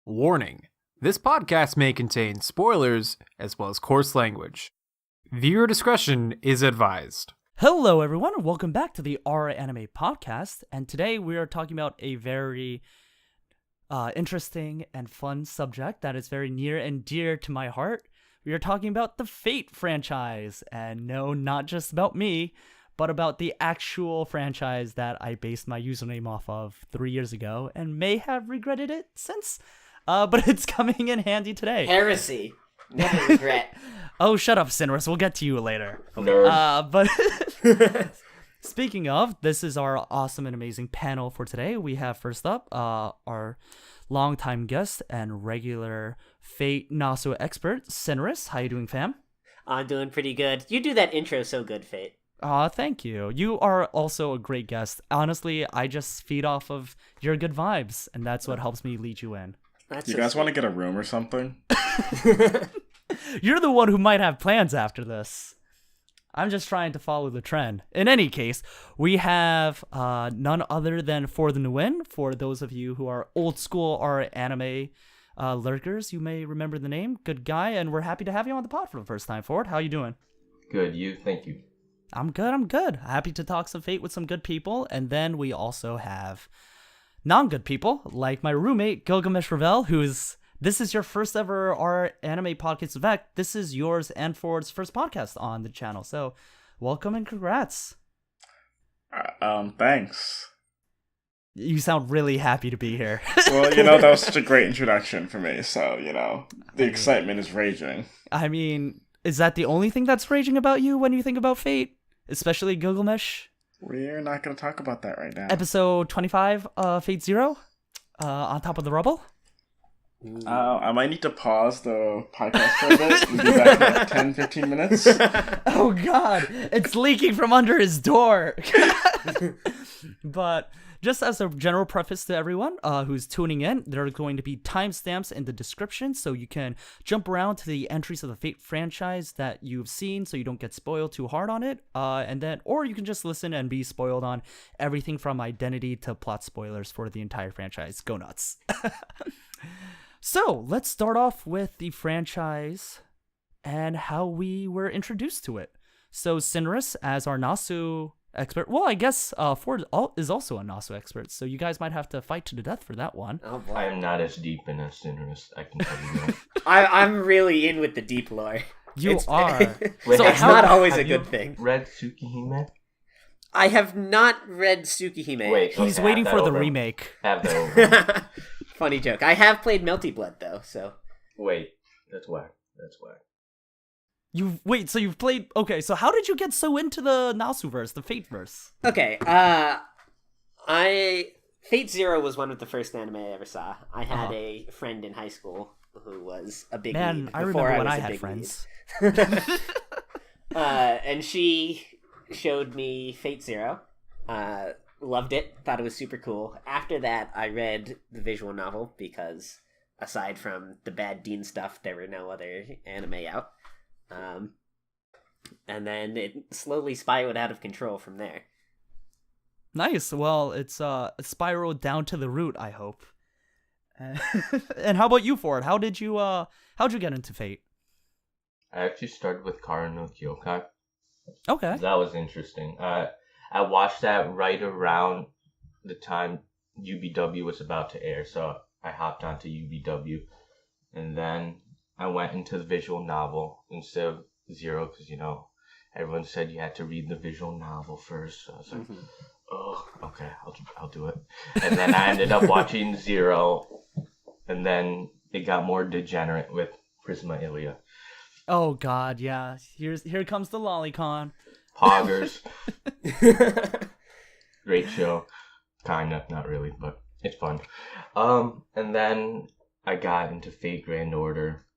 Warning: this podcast may contain spoilers as well as coarse language. Viewer discretion is advised. Hello everyone, and welcome back to the R Anime Podcast, and today we are talking about a very interesting and fun subject that is very near and dear to my heart. We are talking about the Fate franchise, and no, not just about me, but about the actual franchise that I based my username off of 3 years ago, and may have regretted it since. But it's coming in handy today. Heresy. Never regret. Oh, shut up, Sinris. We'll get to you later. Nerd. But speaking of, this is our awesome and amazing panel for today. We have first up our longtime guest and regular Fate Nasu expert, Sinris. How you doing, fam? I'm doing pretty good. You do that intro so good, Fate. Thank you. You are also a great guest. Honestly, I just feed off of your good vibes, and that's what helps me lead you in. You guys want to get a room or something? You're the one who might have plans after this. I'm just trying to follow the trend. In any case, we have none other than For the Nguyen. For those of you who are old school or anime lurkers, you may remember the name. Good guy, and we're happy to have you on the pod for the first time, Ford. How you doing? Good, thank you. I'm good. Happy to talk some Fate with some good people. And then we also have non-good people, like my roommate, Gilgamesh Ravel, this is your first ever our anime podcast. In fact, this is yours and Ford's first podcast on the channel. So, welcome and congrats. Thanks. You sound really happy to be here. Well, that was such a great introduction for me, so, the excitement is raging. I mean, is that the only thing that's raging about you when you think about Fate? Especially Gilgamesh? We're not going to talk about that right now. Episode 25, Fate Zero, on top of the rubble. I might need to pause the podcast for a bit and be back in like 10-15 minutes. Oh god, it's leaking from under his door. But just as a general preface to everyone who's tuning in, there are going to be timestamps in the description, so you can jump around to the entries of the Fate franchise that you've seen, so you don't get spoiled too hard on it. Or you can just listen and be spoiled on everything from identity to plot spoilers for the entire franchise. Go nuts. So let's start off with the franchise and how we were introduced to it. So Sinris, as our Nasu expert, well, I guess Ford is also a Nasu expert, so you guys might have to fight to the death for that one. Oh boy. I am not as deep in a Sinris, I can tell you that. I'm really in with the deep lore. You are. Wait, so it's not always a good thing. Read Tsukihime? I have not read Tsukihime. Wait, he's waiting for the remake. Have that over. Funny joke. I have played Melty Blood though, so. Wait, that's why. So you've played. Okay, so how did you get so into the Nasuverse, the Fateverse? Okay, Fate Zero was one of the first anime I ever saw. I had a friend in high school who was a big lead. I remember when I had friends. And she showed me Fate Zero. Loved it. Thought it was super cool. After that, I read the visual novel because aside from the bad Dean stuff, there were no other anime out. And then it slowly spiraled out of control from there. Nice. Well, it's spiraled down to the root, I hope. And how about you, Ford? How'd you get into Fate? I actually started with Kara no Kyokai. Okay. That was interesting. I watched that right around the time UBW was about to air, so I hopped onto UBW. And then I went into the visual novel instead of Zero, because, everyone said you had to read the visual novel first. So I was like, oh, okay, I'll do it. And then I ended up watching Zero, and then it got more degenerate with Prisma Illya. Oh god, yeah. Here comes the lolicon. Poggers. Great show. Kinda, not really, but it's fun. And then I got into Fate Grand Order.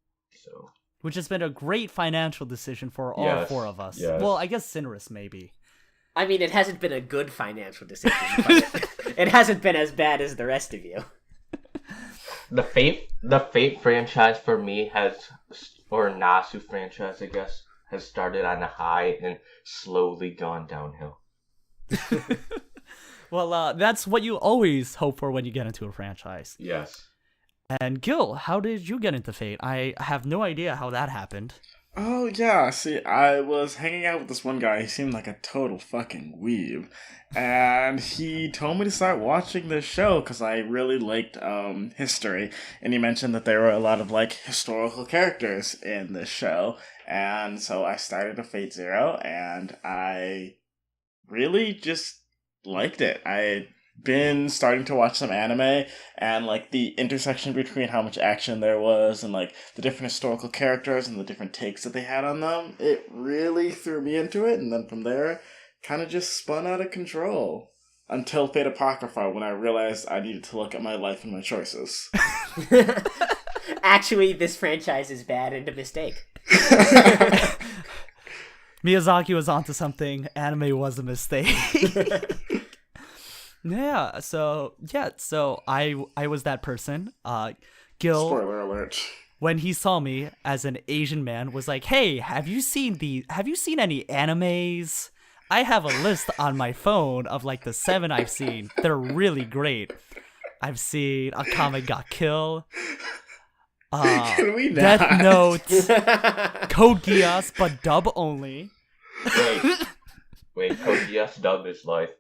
So, which has been a great financial decision for all four of us. Yes. Well, I guess Sinris maybe. I mean, it hasn't been a good financial decision, but it hasn't been as bad as the rest of you. The Fate franchise for me or Nasu franchise, I guess, has started on a high and slowly gone downhill. Well, that's what you always hope for when you get into a franchise. Yes. And Gil, how did you get into Fate? I have no idea how that happened. Oh, yeah, see, I was hanging out with this one guy. He seemed like a total fucking weeb. And he told me to start watching this show because I really liked history. And he mentioned that there were a lot of, like, historical characters in this show. And so I started a Fate Zero, and I really just liked it. I been starting to watch some anime, and like the intersection between how much action there was and like the different historical characters and the different takes that they had on them, it really threw me into it. And then from there, kind of just spun out of control until Fate Apocrypha, when I realized I needed to look at my life and my choices. Actually, this franchise is bad and a mistake. Miyazaki was onto something. Anime was a mistake. So I was that person. Gil, Spoiler alert. when he saw me as an Asian man, was like, "Hey, have you seen any animes? I have a list on my phone of like the 7 I've seen. They're really great. I've seen Akame ga Kill, Can we not? Death Note, Code Geass, but dub only." Wait, Code Geass dub is life.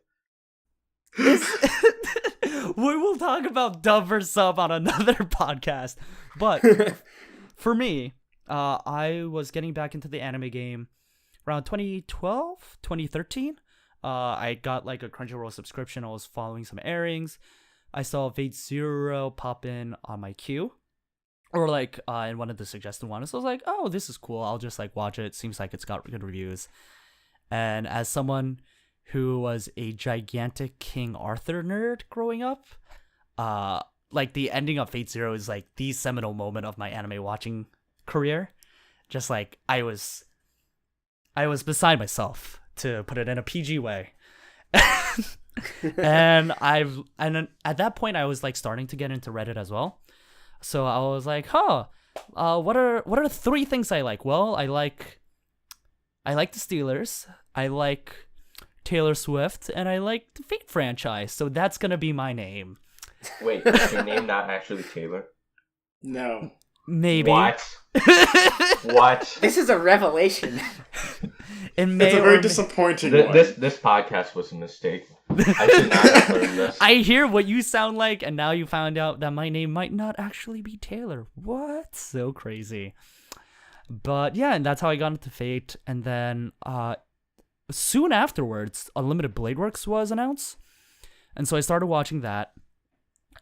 We will talk about dub versus sub on another podcast. But for me, I was getting back into the anime game around 2012, 2013. I got like a Crunchyroll subscription. I was following some airings. I saw Fate Zero pop in on my queue, or like in one of the suggested ones. So I was like, oh, this is cool. I'll just like watch it. Seems like it's got good reviews. And as someone who was a gigantic King Arthur nerd growing up, like the ending of Fate Zero is like the seminal moment of my anime watching career. Just like I was beside myself, to put it in a PG way. and at that point I was like starting to get into Reddit as well. So I was like, what are 3 things I like? Well, I like the Steelers, I like Taylor Swift, and I like the Fate franchise. So that's gonna be my name. Wait, is your name not actually Taylor? No. Maybe. What? What? This is a revelation. It's a very disappointing one. This podcast was a mistake. I should not have learned this. I hear what you sound like, and now you found out that my name might not actually be Taylor. What? So crazy. But yeah, and that's how I got into Fate. And then soon afterwards, Unlimited Blade Works was announced. And so I started watching that.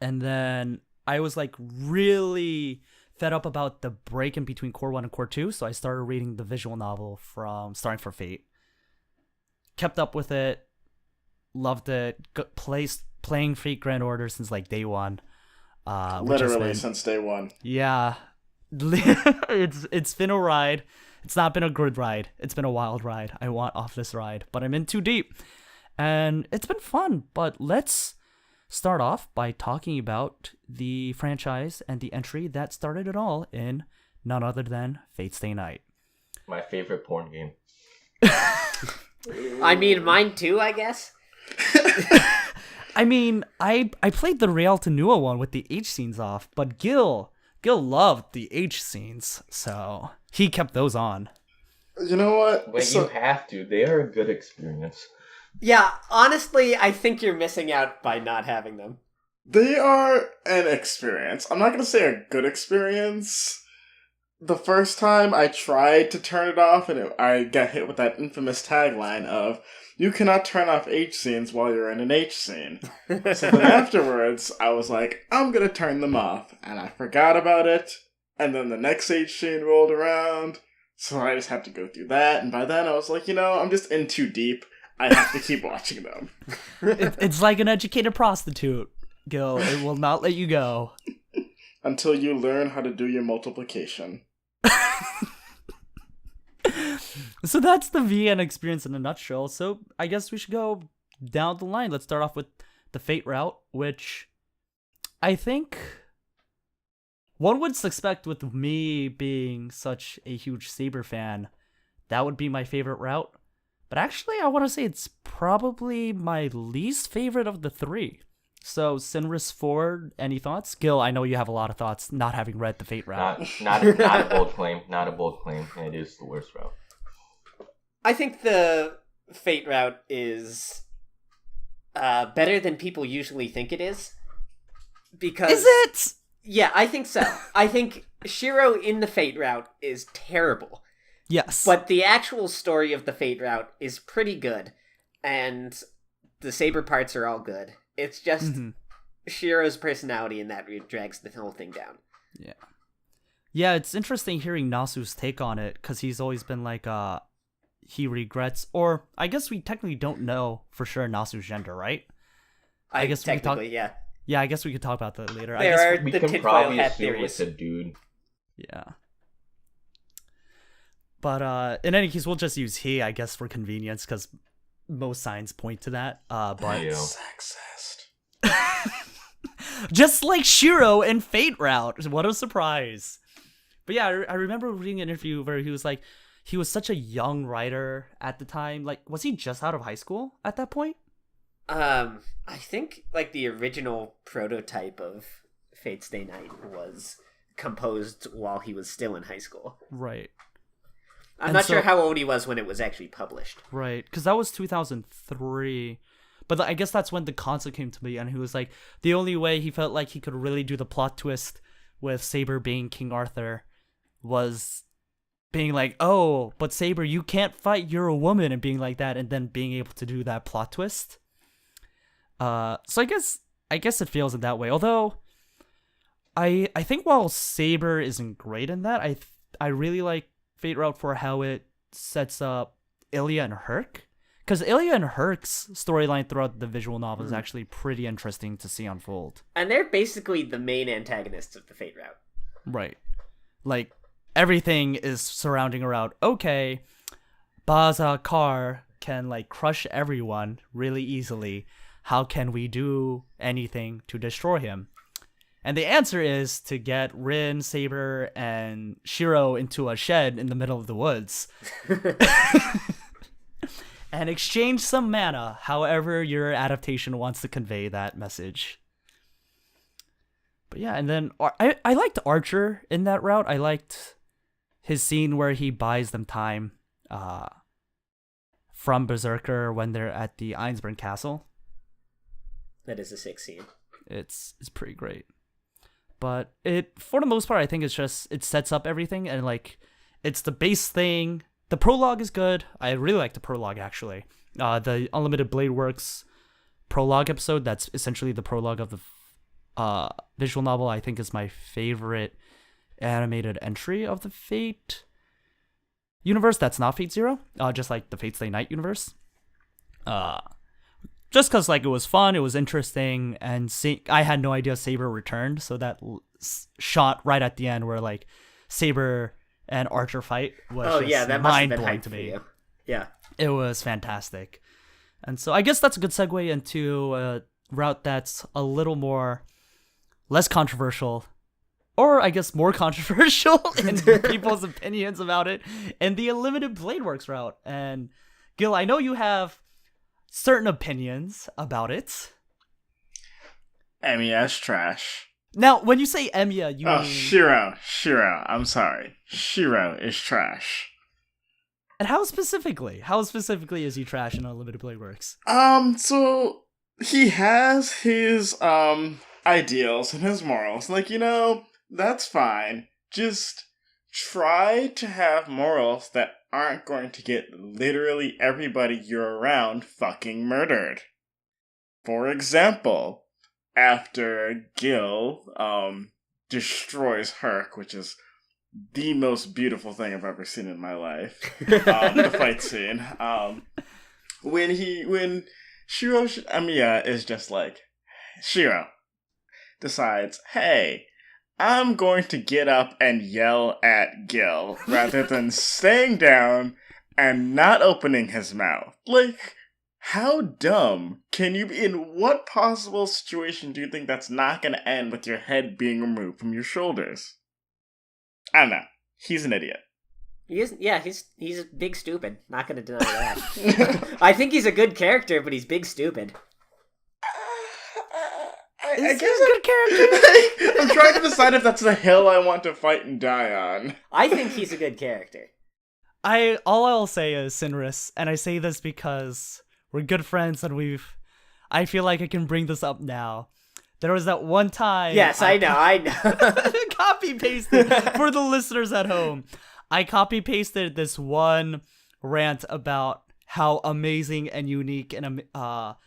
And then I was like really fed up about the break in between Core 1 and Core 2. So I started reading the visual novel from Starting for Fate. Kept up with it. Loved it. Playing Fate Grand Order since like day one. Literally since day one. Yeah. It's been a ride. It's not been a good ride. It's been a wild ride. I want off this ride, but I'm in too deep. And it's been fun, but let's start off by talking about the franchise and the entry that started it all in none other than Fate Stay Night. My favorite porn game. I mean, mine too, I guess. I mean, I played the Real Tenua one with the H scenes off, but Gil loved the H scenes, so he kept those on. You know what? Wait, you have to. They are a good experience. Yeah, honestly, I think you're missing out by not having them. They are an experience. I'm not going to say a good experience. The first time I tried to turn it off, and I got hit with that infamous tagline of, "You cannot turn off H scenes while you're in an H scene." So then afterwards, I was like, I'm going to turn them off. And I forgot about it. And then the next H scene rolled around. So I just had to go through that. And by then I was like, I'm just in too deep. I have to keep watching them. It's like an educated prostitute, Gil. It will not let you go. Until you learn how to do your multiplication. So that's the VN experience in a nutshell. So I guess we should go down the line. Let's start off with the Fate route, which I think one would suspect, with me being such a huge Saber fan, that would be my favorite route. But actually, I want to say it's probably my least favorite of the 3. So Sinris 4, any thoughts? Gil, I know you have a lot of thoughts, not having read the Fate route. Not a bold claim. Not a bold claim. It is the worst route. I think the Fate route is better than people usually think it is. Because Is it? Yeah, I think so. I think Shiro in the Fate route is terrible. Yes. But the actual story of the Fate route is pretty good. And the Saber parts are all good. It's just Shiro's personality in that route drags the whole thing down. Yeah. Yeah, it's interesting hearing Nasu's take on it, because he's always been like, he regrets, or I guess we technically don't know for sure Nasu's gender, right? I guess technically, yeah. Yeah, I guess we could talk about that later. There I guess are We the can tinfoil probably hat assume theories. it's a dude. Yeah. But in any case, we'll just use he, I guess, for convenience, because most signs point to that. But Yeah. Sexist. just like Shiro in Fate Route. What a surprise. But yeah, I remember reading an interview where he was like, he was such a young writer at the time. Like, was he just out of high school at that point? I think like the original prototype of Fate Stay Night was composed while he was still in high school. Right. I'm And not so- sure how old he was when it was actually published. Right, because that was 2003. But I guess that's when the concept came to me, and he was like, the only way he felt like he could really do the plot twist with Saber being King Arthur was being like, oh, but Saber, you can't fight, you're a woman, and being like that, and then being able to do that plot twist. So I guess it feels in that way. Although, I think while Saber isn't great in that, I really like Fate Route for how it sets up Illya and Herc. Because Illya and Herc's storyline throughout the visual novel is actually pretty interesting to see unfold. And they're basically the main antagonists of the Fate route. Right. Like, everything is surrounding around, okay, Baza Kar can, like, crush everyone really easily. How can we do anything to destroy him? And the answer is to get Rin, Saber, and Shiro into a shed in the middle of the woods. And exchange some mana, however your adaptation wants to convey that message. But yeah, and then I liked Archer in that route. I liked his scene where he buys them time from Berserker when they're at the Einsburn Castle. That is a sick scene. It's pretty great. But it, for the most part, I think it's just, it sets up everything, and like, it's the base thing. The prologue is good. I really like the prologue, actually. The Unlimited Blade Works prologue episode, that's essentially the prologue of the visual novel, I think is my favorite animated entry of the Fate universe. That's not Fate Zero, just like the Fate Stay Night universe. Just because like it was fun, it was interesting, and I had no idea Saber returned, so that shot right at the end where like Saber and Archer fight was that must have been mind-blowing hype to for me. you. Yeah. It was fantastic. And so I guess that's a good segue into a route that's a little more less controversial, or I guess more controversial in people's opinions about it, and the Unlimited Blade Works route. And Gil, I know you have certain opinions about it. Emiya's trash. Now, when you say Emiya, you Oh, mean... Shiro. I'm sorry. Shiro is trash. And how specifically? How specifically is he trash in Unlimited Blade Works? So he has his ideals and his morals. Like, that's fine. Just try to have morals that aren't going to get literally everybody you're around fucking murdered. For example, after Gil destroys Herc, which is the most beautiful thing I've ever seen in my life, the fight scene, when Shiro Emiya is just like, Shiro decides, hey, I'm going to get up and yell at Gil rather than staying down and not opening his mouth. Like, how dumb can you be? In what possible situation do you think that's not going to end with your head being removed from your shoulders? I don't know. He's an idiot. He is, yeah, he's big stupid. Not gonna deny that. I think he's a good character, but he's big stupid. I Is he guess a good character? I'm trying to decide if that's the hill I want to fight and die on. I think he's a good character. All I'll say is Sinris, and I say this because we're good friends and I feel like I can bring this up now. There was that one time. Yes, I know. Copy pasted for the listeners at home. I copy pasted this one rant about how amazing and unique and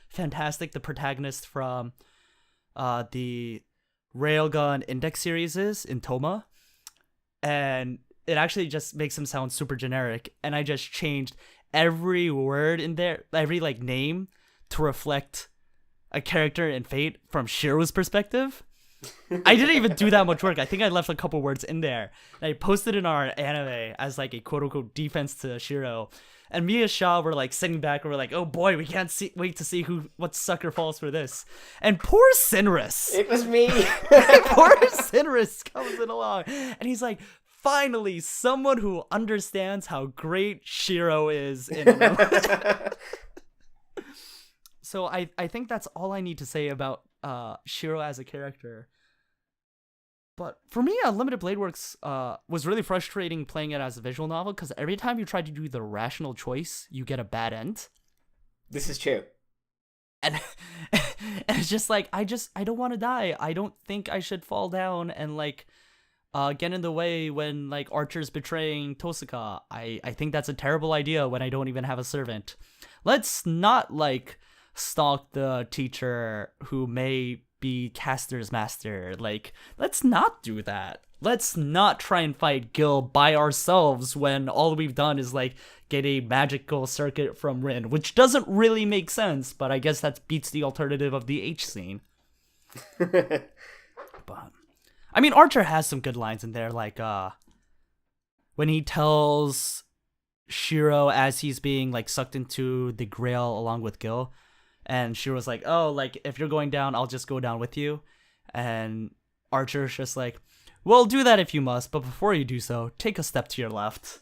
fantastic the protagonist from the Railgun Index series is in Toma, and it actually just makes him sound super generic. And I just changed every word in there, every like name, to reflect a character in Fate from Shiro's perspective. I didn't even do that much work. I think I left a couple words in there. And I posted in our anime as like a quote-unquote defense to Shiro. And me and Shaw were like sitting back and we're like, oh boy, we can't wait to see what sucker falls for this. And poor Sinris. It was me. Poor Sinris comes in along. And he's like, finally, someone who understands how great Shiro is in a So I think that's all I need to say about Shiro as a character. But for me, Unlimited Blade Works was really frustrating playing it as a visual novel because every time you try to do the rational choice, you get a bad end. This is true. And it's just like, I don't want to die. I don't think I should fall down and like get in the way when like Archer's betraying Tosaka. I think that's a terrible idea when I don't even have a servant. Let's not like stalk the teacher who may be Caster's master. Like, let's not do that. Let's not try and fight Gil by ourselves when all we've done is like get a magical circuit from Rin, which doesn't really make sense, but I guess that beats the alternative of the H scene. But I mean, Archer has some good lines in there, like when he tells Shiro as he's being like sucked into the Grail along with Gil, and Shiro's like, oh, like if you're going down, I'll just go down with you. And Archer's just like, well, do that if you must, but before you do so, take a step to your left.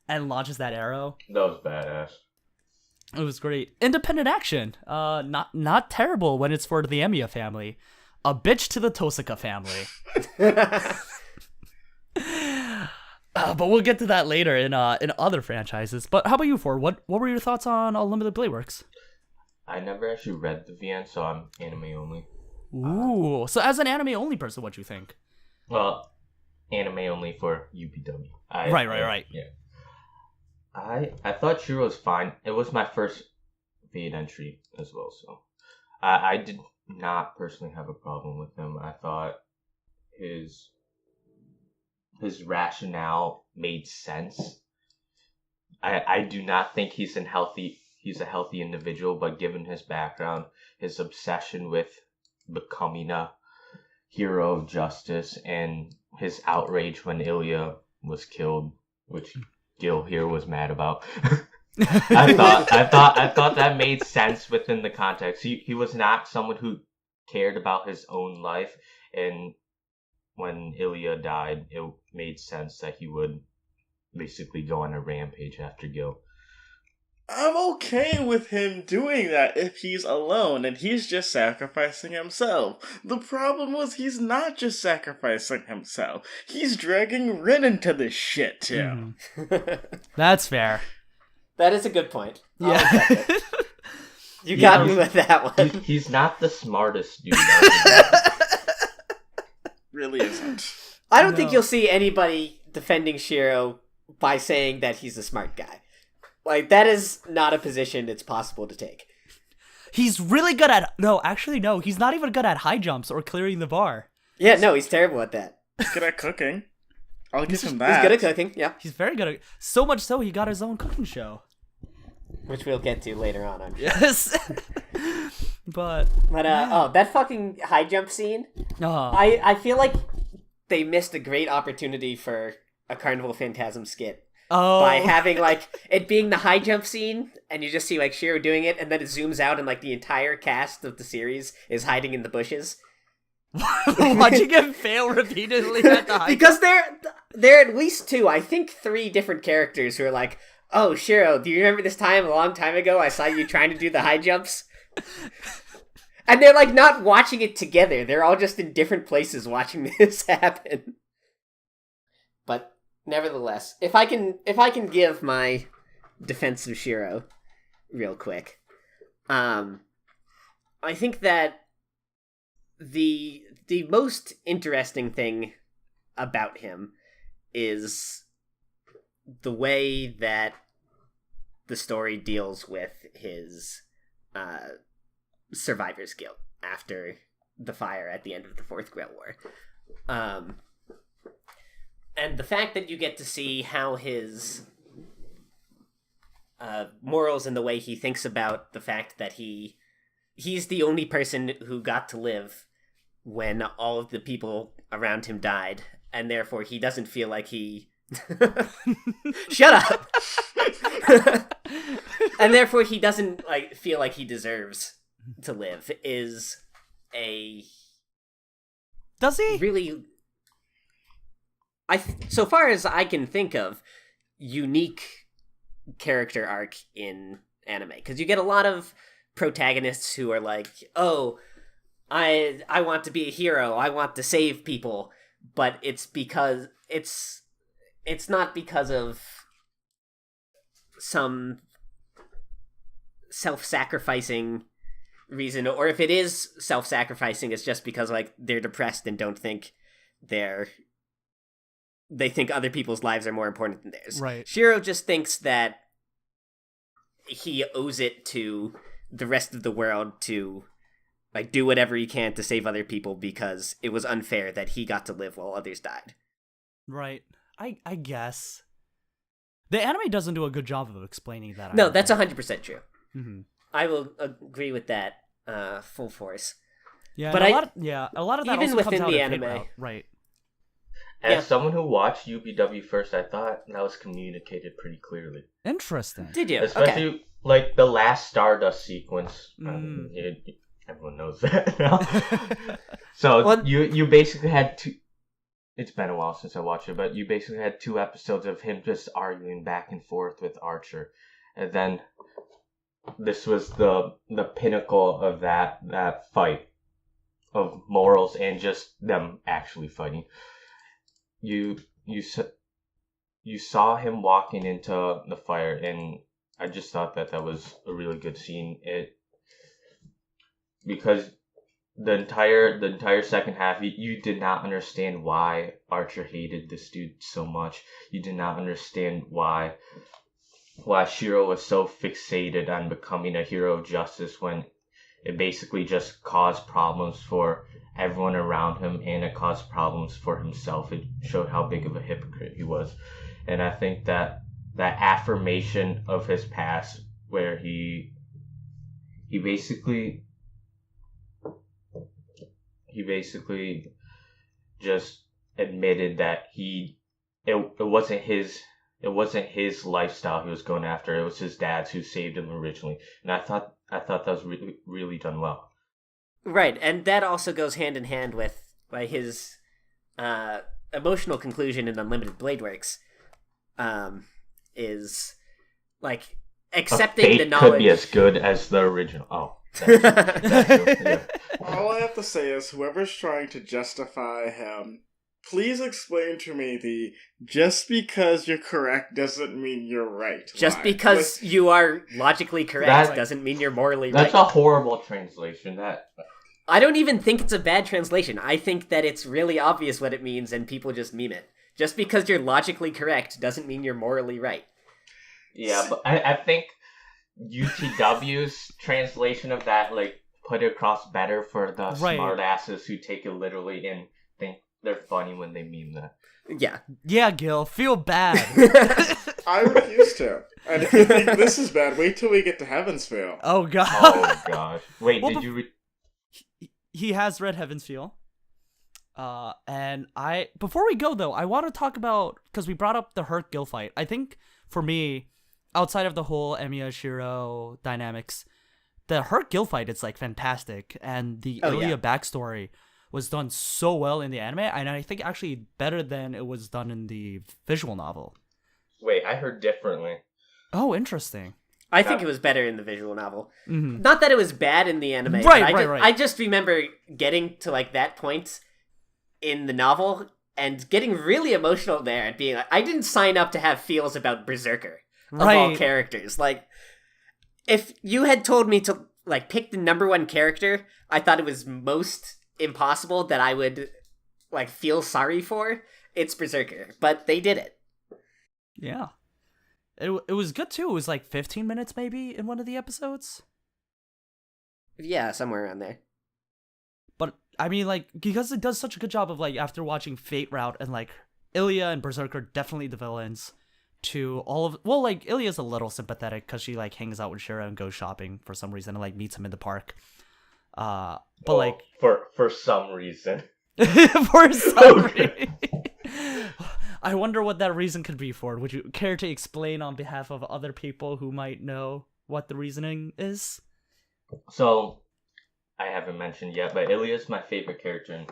And launches that arrow. That was badass. It was great. Independent action. Not terrible when it's for the Emiya family. A bitch to the Tosaka family. But we'll get to that later in other franchises. But how about you, Ford? What were your thoughts on Unlimited Blade Works? I never actually read the VN, so I'm anime only. Ooh, so as an anime only person, what do you think? Well, anime only for UPW. Right. Yeah. I thought Shiro was fine. It was my first Fate entry as well, so I did not personally have a problem with him. I thought his rationale made sense. I do not think he's a healthy individual, but given his background, his obsession with becoming a hero of justice, and his outrage when Illya was killed, which Gil here was mad about. I thought that made sense within the context. He was not someone who cared about his own life, and when Illya died, it made sense that he would basically go on a rampage after Gil. I'm okay with him doing that if he's alone and he's just sacrificing himself. The problem was he's not just sacrificing himself. He's dragging Rin into this shit, too. That's fair. That is a good point. Yeah. You got me with that one. He's not the smartest dude. Really isn't. I don't think you'll see anybody defending Shiro by saying that he's a smart guy. Like, that is not a position it's possible to take. He's really good at... No, he's not even good at high jumps or clearing the bar. Yeah, no, he's terrible at that. He's good at cooking. I'll give him that. He's good at cooking, yeah. He's very good at... So much so, he got his own cooking show. Which we'll get to later on, I'm sure. Yes. But that fucking high jump scene, I feel like they missed a great opportunity for a Carnival Phantasm skit. By having, like, it being the high jump scene, and you just see, like, Shiro doing it, and then it zooms out, and, like, the entire cast of the series is hiding in the bushes. Watching him fail repeatedly at the high Because there are at least two, I think 3 different characters who are like, oh, Shiro, do you remember this time a long time ago I saw you trying to do the high jumps? And they're like not watching it together. They're all just in different places watching this happen. But nevertheless, if I can give my defense of Shiro real quick, I think that the most interesting thing about him is the way that the story deals with his survivor's guilt after the fire at the end of the Fourth Great War. And the fact that you get to see how his morals and the way he thinks about the fact that he's the only person who got to live when all of the people around him died, and therefore he doesn't feel like he... Shut up! And therefore he doesn't feel like he deserves to live is a... Does he? Really... so far as I can think of, unique character arc in anime. Because you get a lot of protagonists who are like, oh, I want to be a hero, I want to save people, but it's because it's not because of some self-sacrificing reason, or if it is self-sacrificing, it's just because they're depressed and don't think they think other people's lives are more important than theirs. Right. Shiro just thinks that he owes it to the rest of the world to do whatever he can to save other people because it was unfair that he got to live while others died. Right. I guess. The anime doesn't do a good job of explaining that. No, that's 100% true. Mm-hmm. I will agree with that full force. Yeah, but a lot of that even also within comes the out of anime, right. As someone who watched UPW first, I thought that was communicated pretty clearly. Interesting. Did you? Especially the last Stardust sequence. Everyone knows that now. So you basically had two. It's been a while since I watched it, but you basically had 2 episodes of him just arguing back and forth with Archer, and then this was the pinnacle of that fight of morals and just them actually fighting. You saw him walking into the fire, and I just thought that was a really good scene. Because the entire second half, you did not understand why Archer hated this dude so much. You did not understand why Shiro was so fixated on becoming a hero of justice when it basically just caused problems for everyone around him, and it caused problems for himself. It showed how big of a hypocrite he was. And I think that affirmation of his past, where he basically just admitted that it wasn't his lifestyle he was going after. It was his dad's who saved him originally, and I thought that was really, really done well. Right, and that also goes hand in hand with his emotional conclusion in Unlimited Blade Works. Is accepting the knowledge could be as good as the original. Oh. Yeah. All I have to say is, whoever's trying to justify him, please explain to me just because you're correct doesn't mean you're right. Just because you are logically correct doesn't mean you're morally right. That's a horrible translation. I don't even think it's a bad translation. I think that it's really obvious what it means and people just meme it. Just because you're logically correct doesn't mean you're morally right. Yeah, but I think UTW's translation of that put it across better for the smart asses who take it literally and think they're funny when they meme that. Yeah. Yeah, Gil, feel bad. I refuse to. And if you think this is bad, wait till we get to Heaven's Feel. Oh, God. Oh, gosh. Wait, did you read... He has read Heaven's Feel. And before we go, though, I want to talk about, because we brought up the Hurt Gil fight. I think, for me, outside of the whole Emiya-Shiro dynamics, the Hurt Gil fight is fantastic, and the Illya backstory was done so well in the anime, and I think actually better than it was done in the visual novel. Wait, I heard differently. Oh, interesting. I think it was better in the visual novel. Mm-hmm. Not that it was bad in the anime. Right, but I just remember getting to like that point in the novel and getting really emotional there and being like, I didn't sign up to have feels about Berserker of all characters. Like, if you had told me to like pick the number one character, I thought it was most impossible that I would like feel sorry for. It's Berserker, but they did it. Yeah. It was good too. It was like 15 minutes maybe in one of the episodes. Yeah, somewhere around there. But I mean, like, because it does such a good job of like after watching Fate Route and like Illya and Berserker definitely the villains to all of like Ilya's a little sympathetic because she like hangs out with Shira and goes shopping for some reason and like meets him in the park. But like for some reason. for some reason. I wonder what that reason could be for. Would you care to explain on behalf of other people who might know what the reasoning is? So, I haven't mentioned yet, but Illya is my favorite character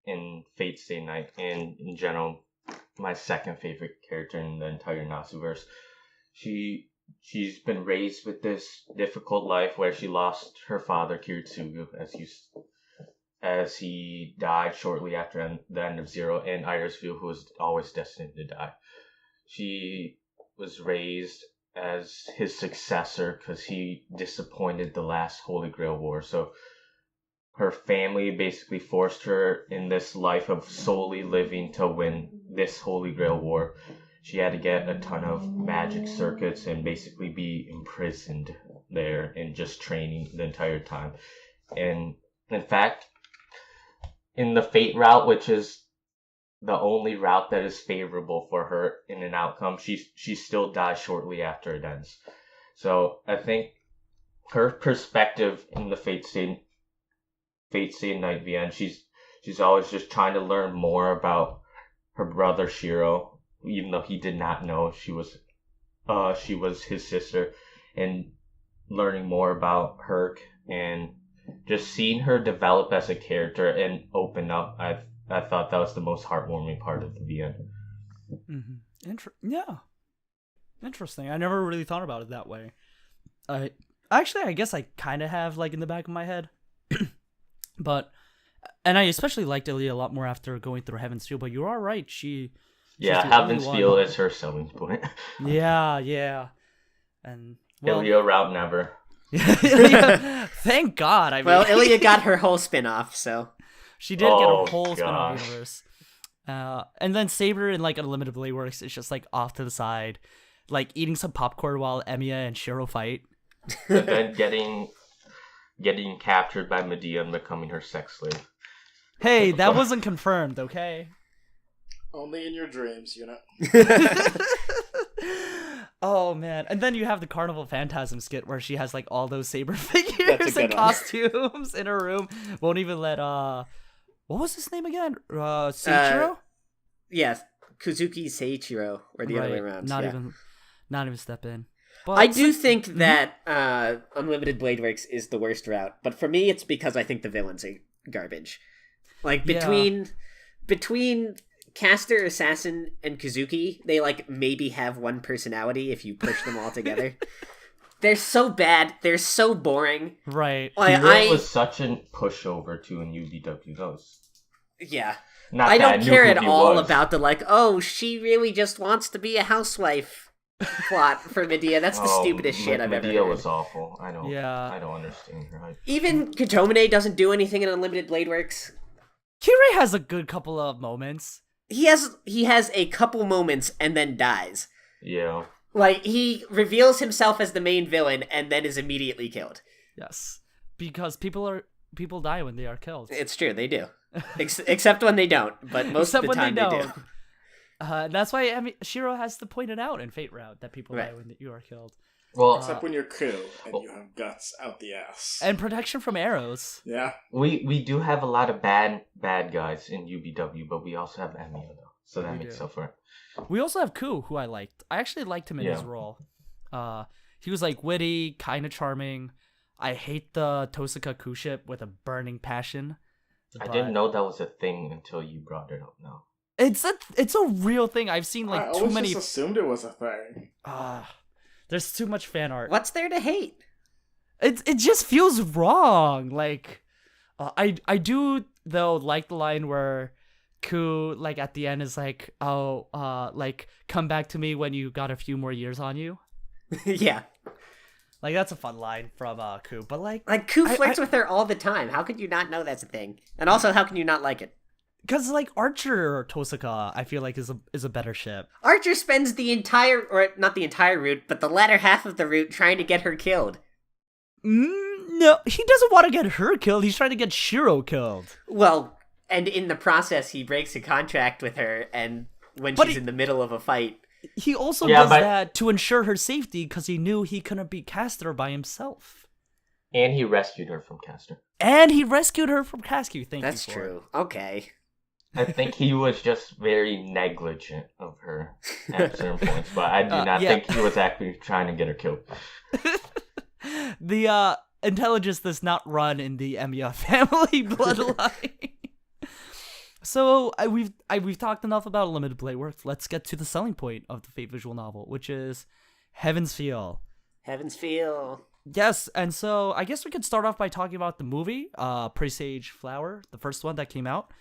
in Fate Stay Night, and in general, my second favorite character in the entire Nasuverse. She's been raised with this difficult life where she lost her father, Kiritsugu, as he died shortly after the end of Zero, and Irisville, who was always destined to die. She was raised as his successor because he disappointed the last Holy Grail War. So her family basically forced her in this life of solely living to win this Holy Grail War. She had to get a ton of magic circuits and basically be imprisoned there and just training the entire time. And in fact, in the Fate route, which is the only route that is favorable for her in an outcome, she still dies shortly after it ends. So I think her perspective in the Fate Stay Night VN, she's always just trying to learn more about her brother Shiro, even though he did not know she was his sister, and learning more about Herc and just seeing her develop as a character and open up. I thought that was the most heartwarming part of the VN. Mm-hmm. Yeah. Interesting. I never really thought about it that way. I guess I kind of have, like, in the back of my head. But, and I especially liked Illya a lot more after going through Heaven's Feel, but you are right. Heaven's Feel is her selling point. Yeah. And, well, Illya route never. Thank God. Illya got her whole spin-off, so she did get a whole spin-off universe. And then Saber in like Unlimited Blade Works is just like off to the side, like eating some popcorn while Emiya and Shiro fight. And then getting captured by Medea and becoming her sex slave. Hey, that wasn't confirmed, okay? Only in your dreams, you know. Oh man! And then you have the Carnival Phantasm skit where she has like all those Saber figures and costumes in her room. Won't even let what was his name again? Seiichiro? Yes, Kuzuki Seiichiro, or the other way around. Not even step in. But I do think that Unlimited Blade Works is the worst route, but for me, it's because I think the villains are garbage. Like between Caster, Assassin, and Kazuki, they like maybe have one personality if you push them all together. They're so bad. They're so boring. Right. It was such a pushover to in UBW. Those. Yeah. I don't care at all about the like, oh, she really just wants to be a housewife plot for Medea. That's the stupidest shit I've ever heard. Medea was awful. I don't understand her. Even Kotomine doesn't do anything in Unlimited Blade Works. Kirei has a good couple of moments. He has a couple moments and then dies. Yeah. Like, he reveals himself as the main villain and then is immediately killed. Yes. Because people die when they are killed. It's true, they do. Except when they don't, but most of the time they do. That's why Shiro has to point it out in Fate Route that people die when you are killed. Well, except when you're Kyou and you have guts out the ass. And protection from arrows. Yeah. We do have a lot of bad guys in UBW, but we also have Emiya though. So that makes up for it. We also have Kyou, who I liked. I actually liked him in his role. He was like witty, kind of charming. I hate the Tosaka Kuship with a burning passion. I didn't know that was a thing until you brought it up now. It's a real thing. I've seen like too many. I just assumed it was a thing. There's too much fan art. What's there to hate? It just feels wrong. Like, I do though like the line where Kyou like at the end is like, oh, like come back to me when you got a few more years on you. Yeah. Like that's a fun line from Kyou, but like Kyou flirts with her all the time. How could you not know that's a thing? And also, how can you not like it? because like Archer or Tosaka, I feel like is a better ship. Archer spends the entire, or not the entire route, but the latter half of the route trying to get her killed. No, he doesn't want to get her killed. He's trying to get Shiro killed. Well, and in the process, he breaks a contract with her, and when she's in the middle of a fight. He also does that to ensure her safety because he knew he couldn't beat Castor by himself. And he rescued her from Castor. And he rescued her from Castor. That's true. Okay. I think he was just very negligent of her at certain points, but I do not think he was actually trying to get her killed. The intelligence does not run in the Emiya family bloodline. So we've talked enough about limited play work. Let's get to the selling point of the Fate visual novel, which is Heaven's Feel. Heaven's Feel. Yes, and so I guess we could start off by talking about the movie, Presage Flower, the first one that came out.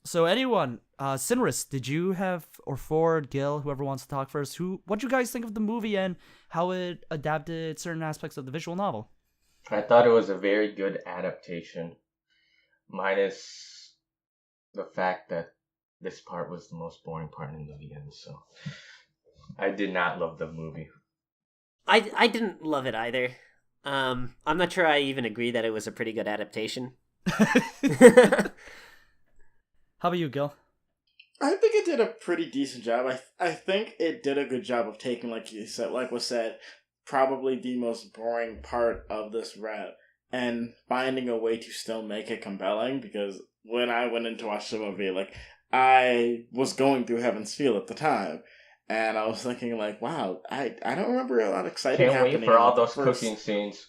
So anyone, Sinris, did you have, or Ford, Gil, whoever wants to talk first, what'd you guys think of the movie and how it adapted certain aspects of the visual novel? I thought it was a very good adaptation, minus the fact that this part was the most boring part in the end, so I did not love the movie. I didn't love it either. I'm not sure I even agree that it was a pretty good adaptation. How about you, Gil? I think it did a pretty decent job. I think it did a good job of taking, like you said, like was said, probably the most boring part of this route and finding a way to still make it compelling, because when I went in to watch the movie, like, I was going through Heaven's Feel at the time, and I was thinking, like, wow, I don't remember a lot of exciting happening. Can't wait for all those cooking scenes.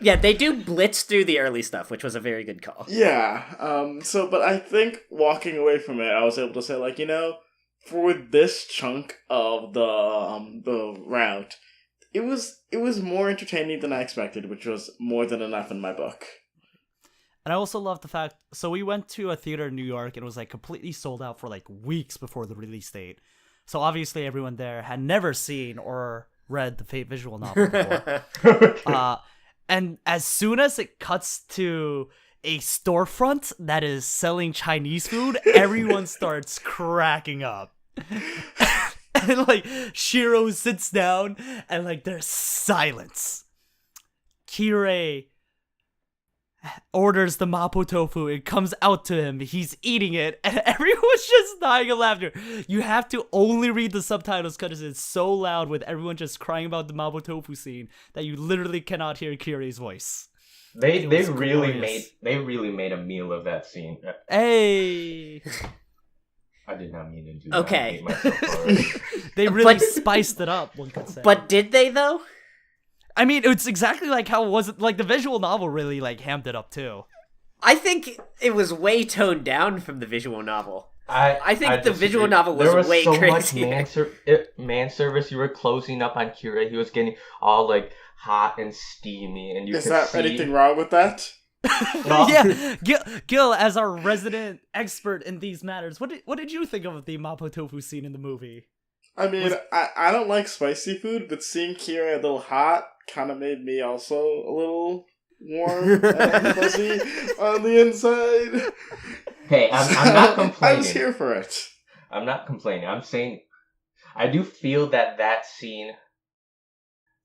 Yeah, they do blitz through the early stuff, which was a very good call. Yeah, but I think walking away from it, I was able to say, like, for this chunk of the route, it was more entertaining than I expected, which was more than enough in my book. And I also love the fact, so we went to a theater in New York and it was like completely sold out for like weeks before the release date. So obviously everyone there had never seen or read the Fate visual novel before. And as soon as it cuts to a storefront that is selling Chinese food, everyone starts cracking up. And like Shiro sits down and like there's silence. Kirei orders the mapo tofu. It comes out to him. He's eating it, and everyone's just dying of laughter. You have to only read the subtitles because it's so loud with everyone just crying about the mapo tofu scene that you literally cannot hear Kirei's voice. They really made a meal of that scene. Hey. I did not mean to do okay. that. They really spiced it up, one could say. But did they though? I mean, it's exactly like how it was. Like the visual novel really like hammed it up too. I think it was way toned down from the visual novel. I think the visual novel was way so crazy. Much man service. You were closing up on Kirei. He was getting all like hot and steamy, and Is there anything wrong with that? Yeah, Gil, as our resident expert in these matters, what did you think of the mapo tofu scene in the movie? I mean, I don't like spicy food, but seeing Kirei a little hot kind of made me also a little warm and fuzzy on the inside. Hey, I'm not complaining. I was here for it. I'm not complaining. I'm saying I do feel that scene,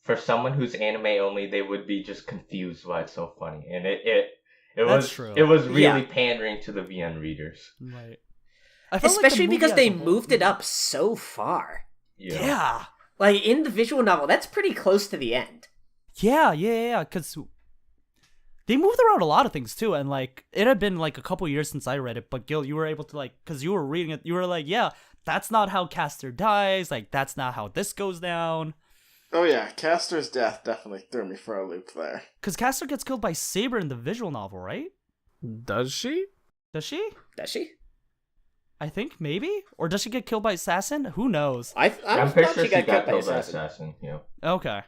for someone who's anime only, they would be just confused why it's so funny. And it was true. It was really pandering to the VN readers. Right. Especially because they moved it up so far. Yeah. Like, in the visual novel, that's pretty close to the end. Yeah, because they moved around a lot of things, too, and, like, it had been, like, a couple years since I read it, but, Gil, you were able to, like, because you were reading it, you were like, yeah, that's not how Castor dies, like, that's not how this goes down. Oh, yeah, Castor's death definitely threw me for a loop there. Because Castor gets killed by Saber in the visual novel, right? Does she? Does she? Does she? I think maybe, or does she get killed by assassin? Who knows? I'm pretty thought sure she got killed by assassin. assassin. Yeah. Okay,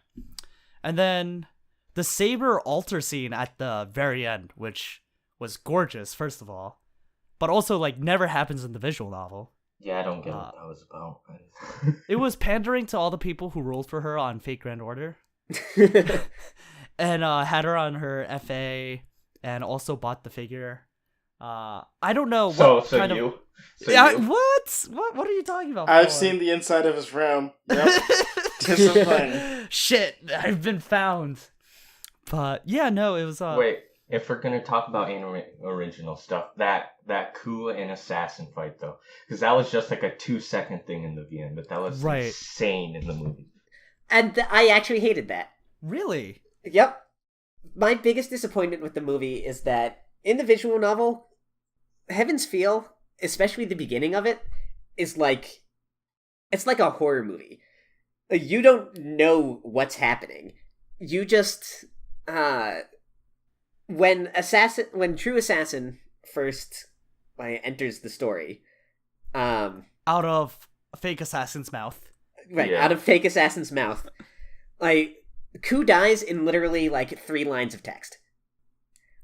and then the saber altar scene at the very end, which was gorgeous, first of all, but also like never happens in the visual novel. Yeah, I don't get what that was about. It was pandering to all the people who ruled for her on Fate Grand Order, and had her on her FA, and also bought the figure. I don't know what So kind you. of. So Yeah, you. What are you talking about? I've Paul? seen the inside of his room. Yep. Disappointing. Shit, I've been found. But yeah, no, it was. Wait, if we're gonna talk about original stuff, that Kyou and assassin fight though, because that was just like a 2-second thing in the VN, but that was Right. insane in the movie. And I actually hated that. Really? Yep. My biggest disappointment with the movie is that in the visual novel, Heaven's Feel, especially the beginning of it, is like... It's like a horror movie. You don't know what's happening. You just... When True Assassin first enters the story... Out of a fake assassin's mouth. Right, Yeah. out of fake assassin's mouth. Like, Kyou dies in literally, like, 3 lines of text.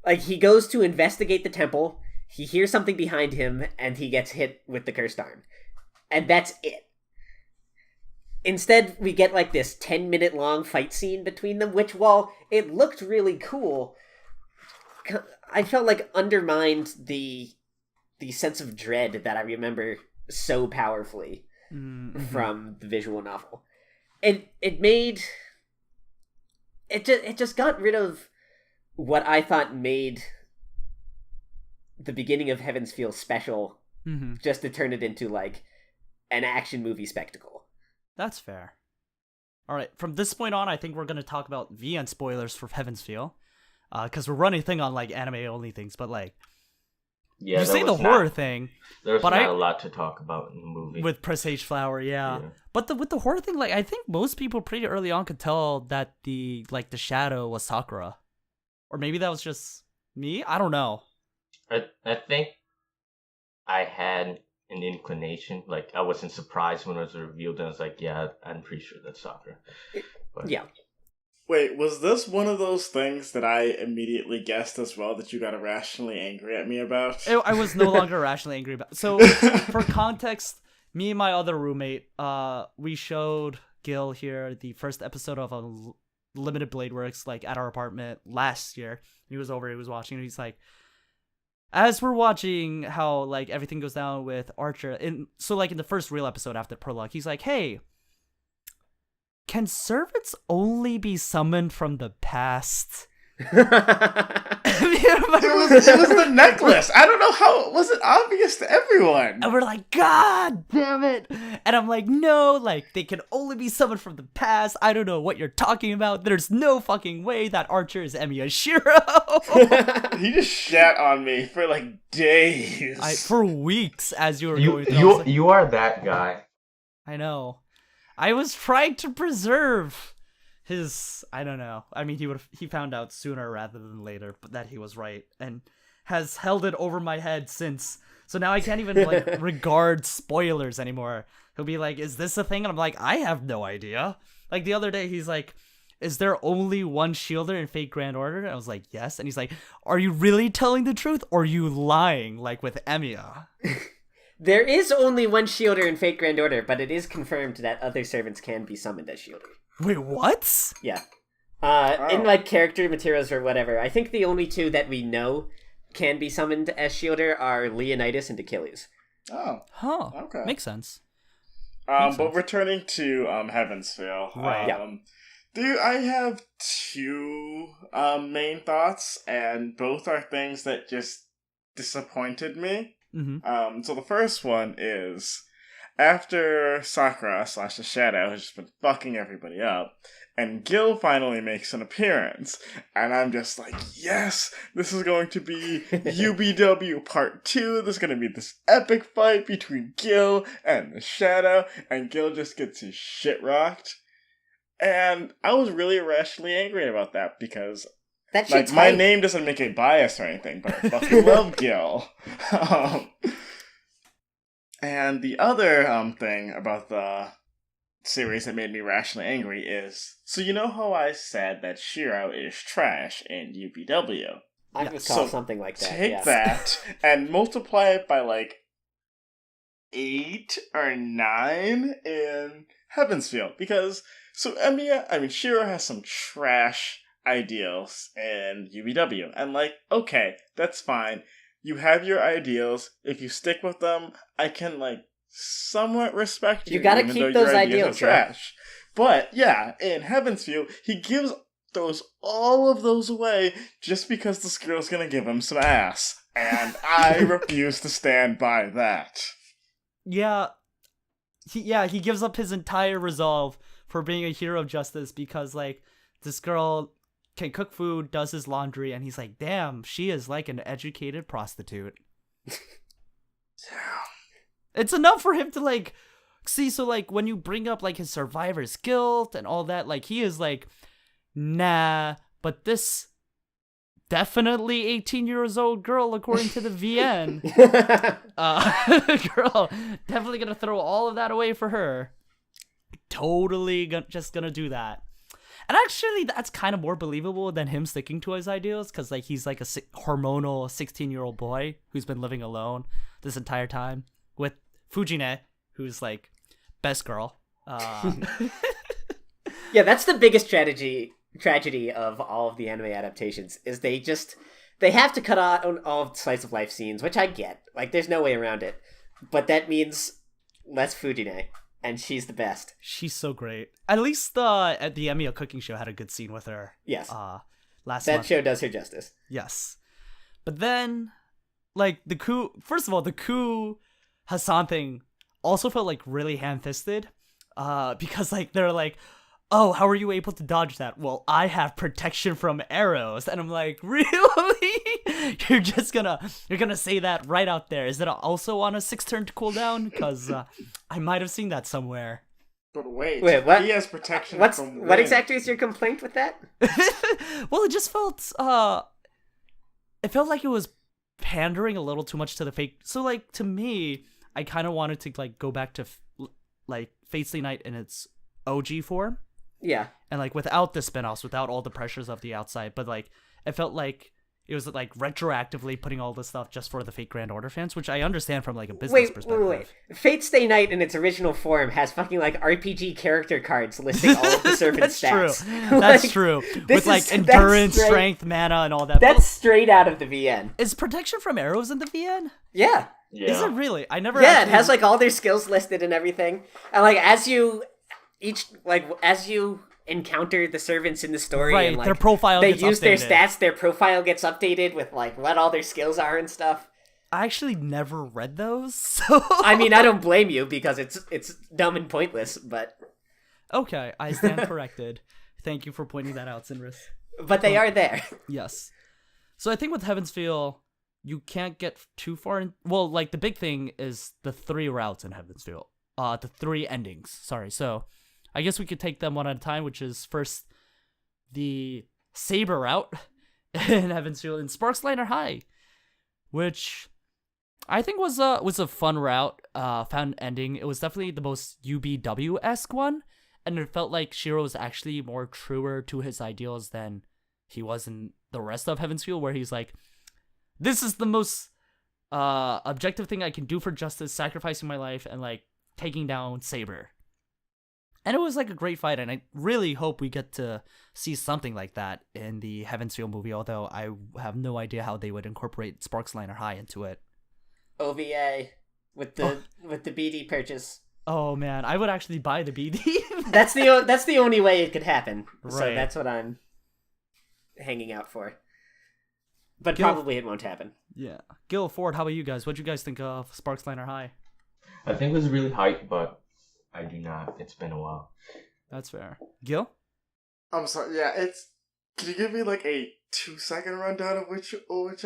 Like, he goes to investigate the temple, he hears something behind him, and he gets hit with the cursed arm. And that's it. Instead, we get, like, this 10-minute long fight scene between them, which, while it looked really cool, I felt like undermined the sense of dread that I remember so powerfully from the visual novel. It just got rid of what I thought made the beginning of Heaven's Feel special, just to turn it into like an action movie spectacle. That's fair. All right, from this point on, I think we're going to talk about VN spoilers for Heaven's Feel, because we're running a thing on like anime only things, but like Yeah, you say the horror thing. There's but not a lot to talk about in the movie. With Presage Flower, yeah. But with the horror thing, like I think most people pretty early on could tell that the shadow was Sakura, or maybe that was just me. I don't know. I think I had an inclination. Like I wasn't surprised when it was revealed, and I was like, "Yeah, I'm pretty sure that's Sakura." But, Yeah. Wait, was this one of those things that I immediately guessed as well that you got irrationally angry at me about? I was no longer rationally angry about. So for context, me and my other roommate, we showed Gil here the first episode of a Limited Blade Works like at our apartment last year. He was over, he was watching, and he's like, as we're watching how like everything goes down with Archer, so like in the first real episode after prologue, he's like, "Hey, can servants only be summoned from the past?" It was the necklace. I don't know how it wasn't obvious to everyone. And we're like, "God damn it!" And I'm like, "No, like they can only be summoned from the past. I don't know what you're talking about. There's no fucking way that Archer is Emiya-Shiro." He just shat on me for like days. For weeks as you were going through. I was like, you are that guy. I know. I was trying to preserve his. I don't know. I mean, he found out sooner rather than later, but that he was right, and has held it over my head since. So now I can't even like regard spoilers anymore. He'll be like, "Is this a thing?" And I'm like, "I have no idea." Like the other day, he's like, "Is there only one shielder in Fate Grand Order?" And I was like, "Yes." And he's like, "Are you really telling the truth, or are you lying, like with Emiya?" There is only one shielder in Fate Grand Order, but it is confirmed that other servants can be summoned as shielder. Wait, what? Yeah. In like character materials or whatever, I think the only 2 that we know can be summoned as shielder are Leonidas and Achilles. Oh. Huh. Okay. Makes sense. But returning to Heaven's Feel. Right. Dude, I have 2 main thoughts, and both are things that just disappointed me. Mm-hmm. So the first one is, after Sakura / the Shadow has just been fucking everybody up, and Gil finally makes an appearance, and I'm just like, yes, this is going to be UBW Part 2, there's going to be this epic fight between Gil and the Shadow, and Gil just gets his shit rocked. And I was really irrationally angry about that, because that like my name doesn't make it biased or anything, but I fucking love Gil. And the other thing about the series that made me rationally angry is, so you know how I said that Shiro is trash in UPW? I recall something like that. Take that and multiply it by like 8 or 9 in Heavensfield. Because, so Shiro has some trash ideals in UBW. And like, okay, that's fine. You have your ideals. If you stick with them, I can like somewhat respect you. You gotta keep those ideals, trash. But yeah, in Heavensfield, he gives all of those away just because this girl's gonna give him some ass. And I refuse to stand by that. Yeah. He gives up his entire resolve for being a hero of justice because, like, this girl can cook food, does his laundry, and he's like, damn, she is like an educated prostitute. It's enough for him to, like, see, so, like, when you bring up, like, his survivor's guilt and all that, like, he is like, nah, but this definitely 18 years old girl, according to the VN, girl, definitely gonna throw all of that away for her. Totally just gonna do that. And actually, that's kind of more believable than him sticking to his ideals, because like he's like a hormonal 16-year-old boy who's been living alone this entire time with Fujine, who's like best girl. Yeah, that's the biggest tragedy of all of the anime adaptations, is they have to cut out all of the slice of life scenes, which I get. Like, there's no way around it. But that means less Fujine. And she's the best. She's so great. At least at the Emiya cooking show had a good scene with her. Yes. Last that month. show does her justice. Yes. But then, like, the Kyou Hassan thing also felt, like, really ham-fisted. Because, like, they're like, oh, how are you able to dodge that? Well, I have protection from arrows. And I'm like, really? You're gonna say that right out there. Is it also on a 6-turn cooldown? Because I might have seen that somewhere. But wait, what? He has protection from what exactly is your complaint with that? Well, it just felt it felt like it was pandering a little too much to the fake. So, like, to me, I kind of wanted to, like, go back to like Fate Stay Night in its OG form. Yeah. And, like, without the spinoffs, without all the pressures of the outside. But, like, it felt like it was, like, retroactively putting all this stuff just for the Fate Grand Order fans, which I understand from, like, a business perspective. Wait. Fate Stay Night in its original form has fucking, like, RPG character cards listing all of the servant stats. True. That's true. With, like, endurance, strength, mana, and all that. That's straight out of the VN. Is protection from arrows in the VN? Yeah. Is it really? I never it has, like, all their skills listed and everything. And, like, as you encounter the servants in the story, right, and like their profile they gets use updated. their stats, their profile gets updated with like what all their skills are and stuff. I actually never read those, so I mean, I don't blame you because it's dumb and pointless, but okay, I stand corrected. Thank you for pointing that out, Sinris. But they are there. Yes. So I think with Heavensfield, you can't get too far in. Well, like, the big thing is the 3 routes in Heavensfield. The 3 endings. Sorry. So I guess we could take them one at a time, which is first the Saber route in Heavensfield and Sparksliner High, which I think was a fun route, fun ending. It was definitely the most UBW-esque one, and it felt like Shiro was actually more truer to his ideals than he was in the rest of Heavensfield, where he's like, this is the most objective thing I can do for justice, sacrificing my life and, like, taking down Saber. And it was, like, a great fight, and I really hope we get to see something like that in the Heavensfield movie, although I have no idea how they would incorporate Sparksliner High into it. OVA with the BD purchase. Oh man, I would actually buy the BD. That's the only way it could happen. Right. So that's what I'm hanging out for. But probably it won't happen. Yeah. Gil, Ford, how about you guys? What'd you guys think of Sparksliner High? I think it was really hype, but I do not. It's been a while. That's fair. Gil? I'm sorry. Yeah, Can you give me like a 2-second rundown of which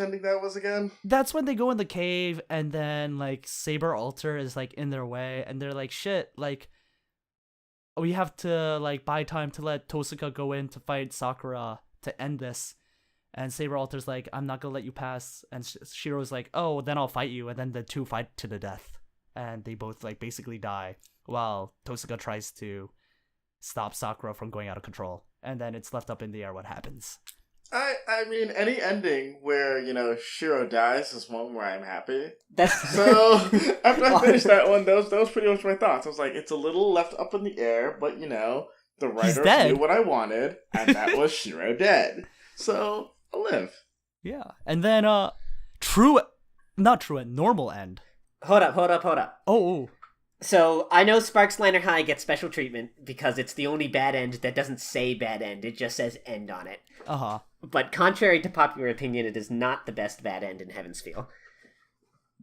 ending that was again? That's when they go in the cave and then, like, Saber Alter is, like, in their way and they're like, shit, like, we have to, like, buy time to let Tosuka go in to fight Sakura to end this. And Saber Alter's like, I'm not gonna let you pass. And Shiro's like, oh, then I'll fight you. And then the two fight to the death. and they both like basically die while Tosuka tries to stop Sakura from going out of control. And then it's left up in the air what happens. I mean, any ending where, Shiro dies is one where I'm happy. That's So, after I finished that one, that was pretty much my thoughts. I was like, it's a little left up in the air, but, the writer dead. knew what I wanted, and that was Shiro dead. So, I'll live. Yeah. And then, normal end. Hold up. Oh. So, I know Sparks Liner High gets special treatment because it's the only bad end that doesn't say bad end, it just says end on it. Uh-huh. But contrary to popular opinion, it is not the best bad end in Heaven's Feel.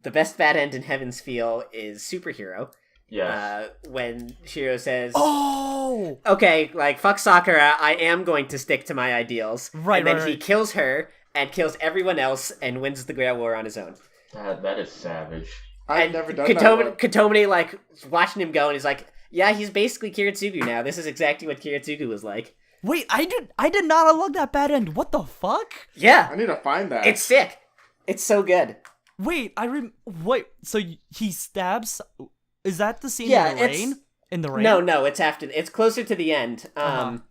The best bad end in Heaven's Feel is Superhero. Yes. When Shiro says, Oh! okay, like, fuck Sakura, I am going to stick to my ideals. Right, and then he right. kills her and kills everyone else and wins the Grail War on his own. That is savage. I've never done that one. Kotomine, like, watching him go, and he's like, yeah, he's basically Kiritsugu now. This is exactly what Kiritsugu was like. Wait, I did not unlock that bad end. What the fuck? Yeah. I need to find that. It's sick. It's so good. Wait, wait, so he stabs... Is that the scene Yeah, in the rain? In the rain? No, it's after. It's closer to the end. After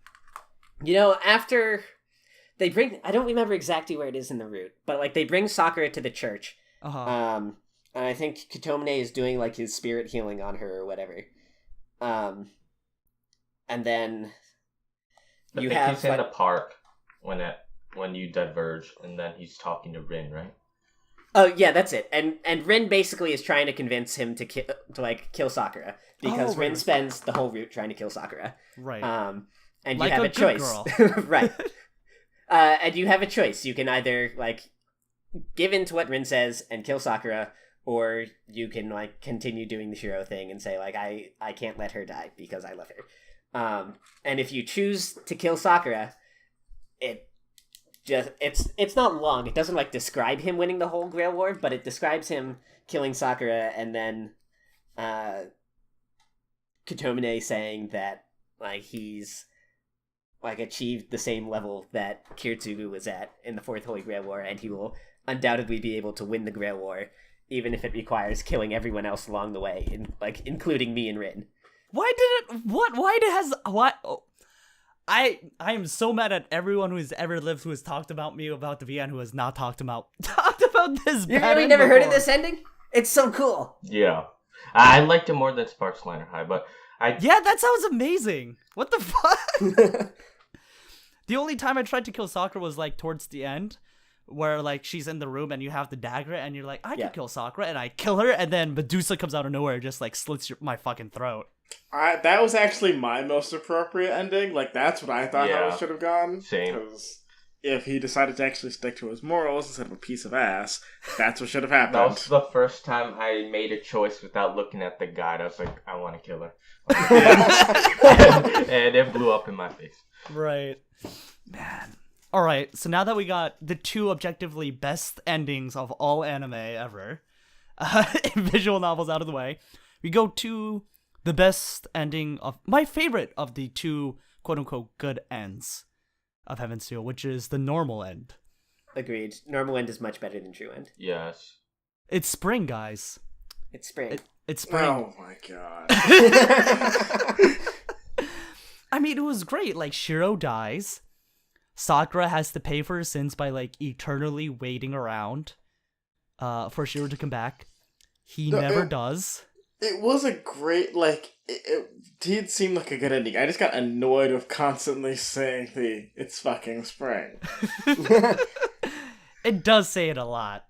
they bring, I don't remember exactly where it is in the route, but like they bring Sakura to the church. Uh-huh. And I think Kotomine is doing like his spirit healing on her or whatever. And then I think he's in the park when you diverge, and then he's talking to Rin, right? Oh yeah, that's it. And Rin basically is trying to convince him to kill Sakura because Rin spends the whole route trying to kill Sakura. Right. And like you have a choice, right? And you have a choice. You can either like give in to what Rin says and kill Sakura, or you can like continue doing the Shiro thing and say like I can't let her die because I love her. And if you choose to kill Sakura, it's not long. It doesn't like describe him winning the whole Grail War, but it describes him killing Sakura and then Kotomine saying that like he's like achieved the same level that Kiritsugu was at in the Fourth Holy Grail War, and he will undoubtedly be able to win the Grail War, even if it requires killing everyone else along the way, including me and Rin. I am so mad at everyone who has ever lived who has talked about me about the VN who has not talked about this. You really never heard of this ending? It's so cool. Yeah, I liked it more than Sparks Liner High, but yeah, that sounds amazing. What the fuck? The only time I tried to kill Sakura was like towards the end, where like she's in the room and you have the dagger and you're like, I can kill Sakura, and I kill her, and then Medusa comes out of nowhere and just like slits my fucking throat. That was actually my most appropriate ending. Like, that's what I thought how it should have gone. Same. Because if he decided to actually stick to his morals instead of a piece of ass, that's what should have happened. That was the first time I made a choice without looking at the guide. I was like, I want to kill her. and it blew up in my face. Right. Man. Alright, so now that we got the two objectively best endings of all anime ever, visual novels out of the way, we go to the best ending of my favorite of the two quote-unquote good ends of Heaven's Feel, which is the normal end. Agreed. Normal end is much better than true end. Yes. It's spring, guys. It's spring. It's spring. Oh my god. I mean, it was great. Like, Shiro dies. Sakura has to pay for her sins by, like, eternally waiting around for Shiro to come back. He never does. It was a great, like, it did seem like a good ending. I just got annoyed with constantly saying it's fucking spring. It does say it a lot.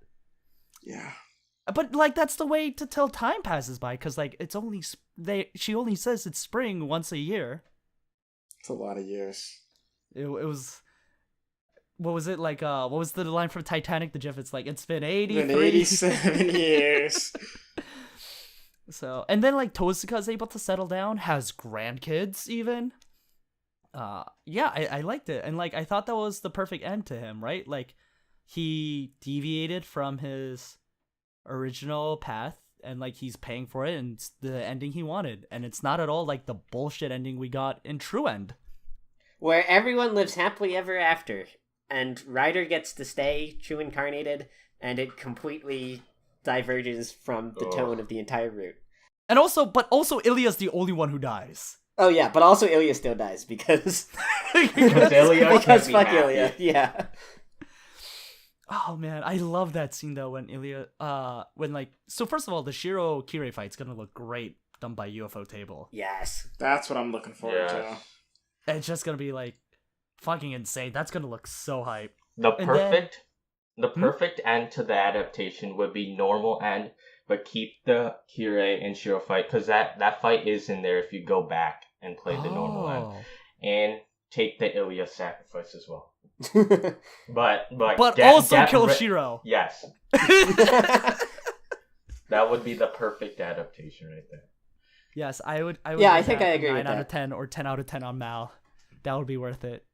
Yeah. But, like, that's the way to tell time passes by, because, like, she only says it's spring once a year. It's a lot of years. It was... What was it, like, what was the line from Titanic, the GIF? It's like, it's been 87 years. So, and then, like, Tosuka's able to settle down, has grandkids, even. Yeah, I liked it. And, like, I thought that was the perfect end to him, right? Like, he deviated from his original path, and, like, he's paying for it, and it's the ending he wanted. And it's not at all, like, the bullshit ending we got in True End. Where everyone lives happily ever after, and Ryder gets to stay true incarnated, and it completely diverges from the tone of the entire route. And also, but also Ilya's the only one who dies. Oh yeah, but also Ilya still dies because Because Ilya because can't be fuck happy. Ilya. Yeah. Oh man, I love that scene though when Ilya, when like, so first of all, the Shiro Kirei fight's gonna look great done by UFO Table. Yes. That's what I'm looking forward to. It's just gonna be like fucking insane. That's gonna look so hype. The And perfect end to the adaptation would be normal end, but keep the Kirei and Shiro fight, because that fight is in there if you go back and play the normal end, and take the Ilya sacrifice as well. But also kill Shiro. Yes, that would be the perfect adaptation right there. Yes, I would. Yeah, I give think that I a agree with 9 out that. of 10 or 10 out of 10 on Mal. That would be worth it.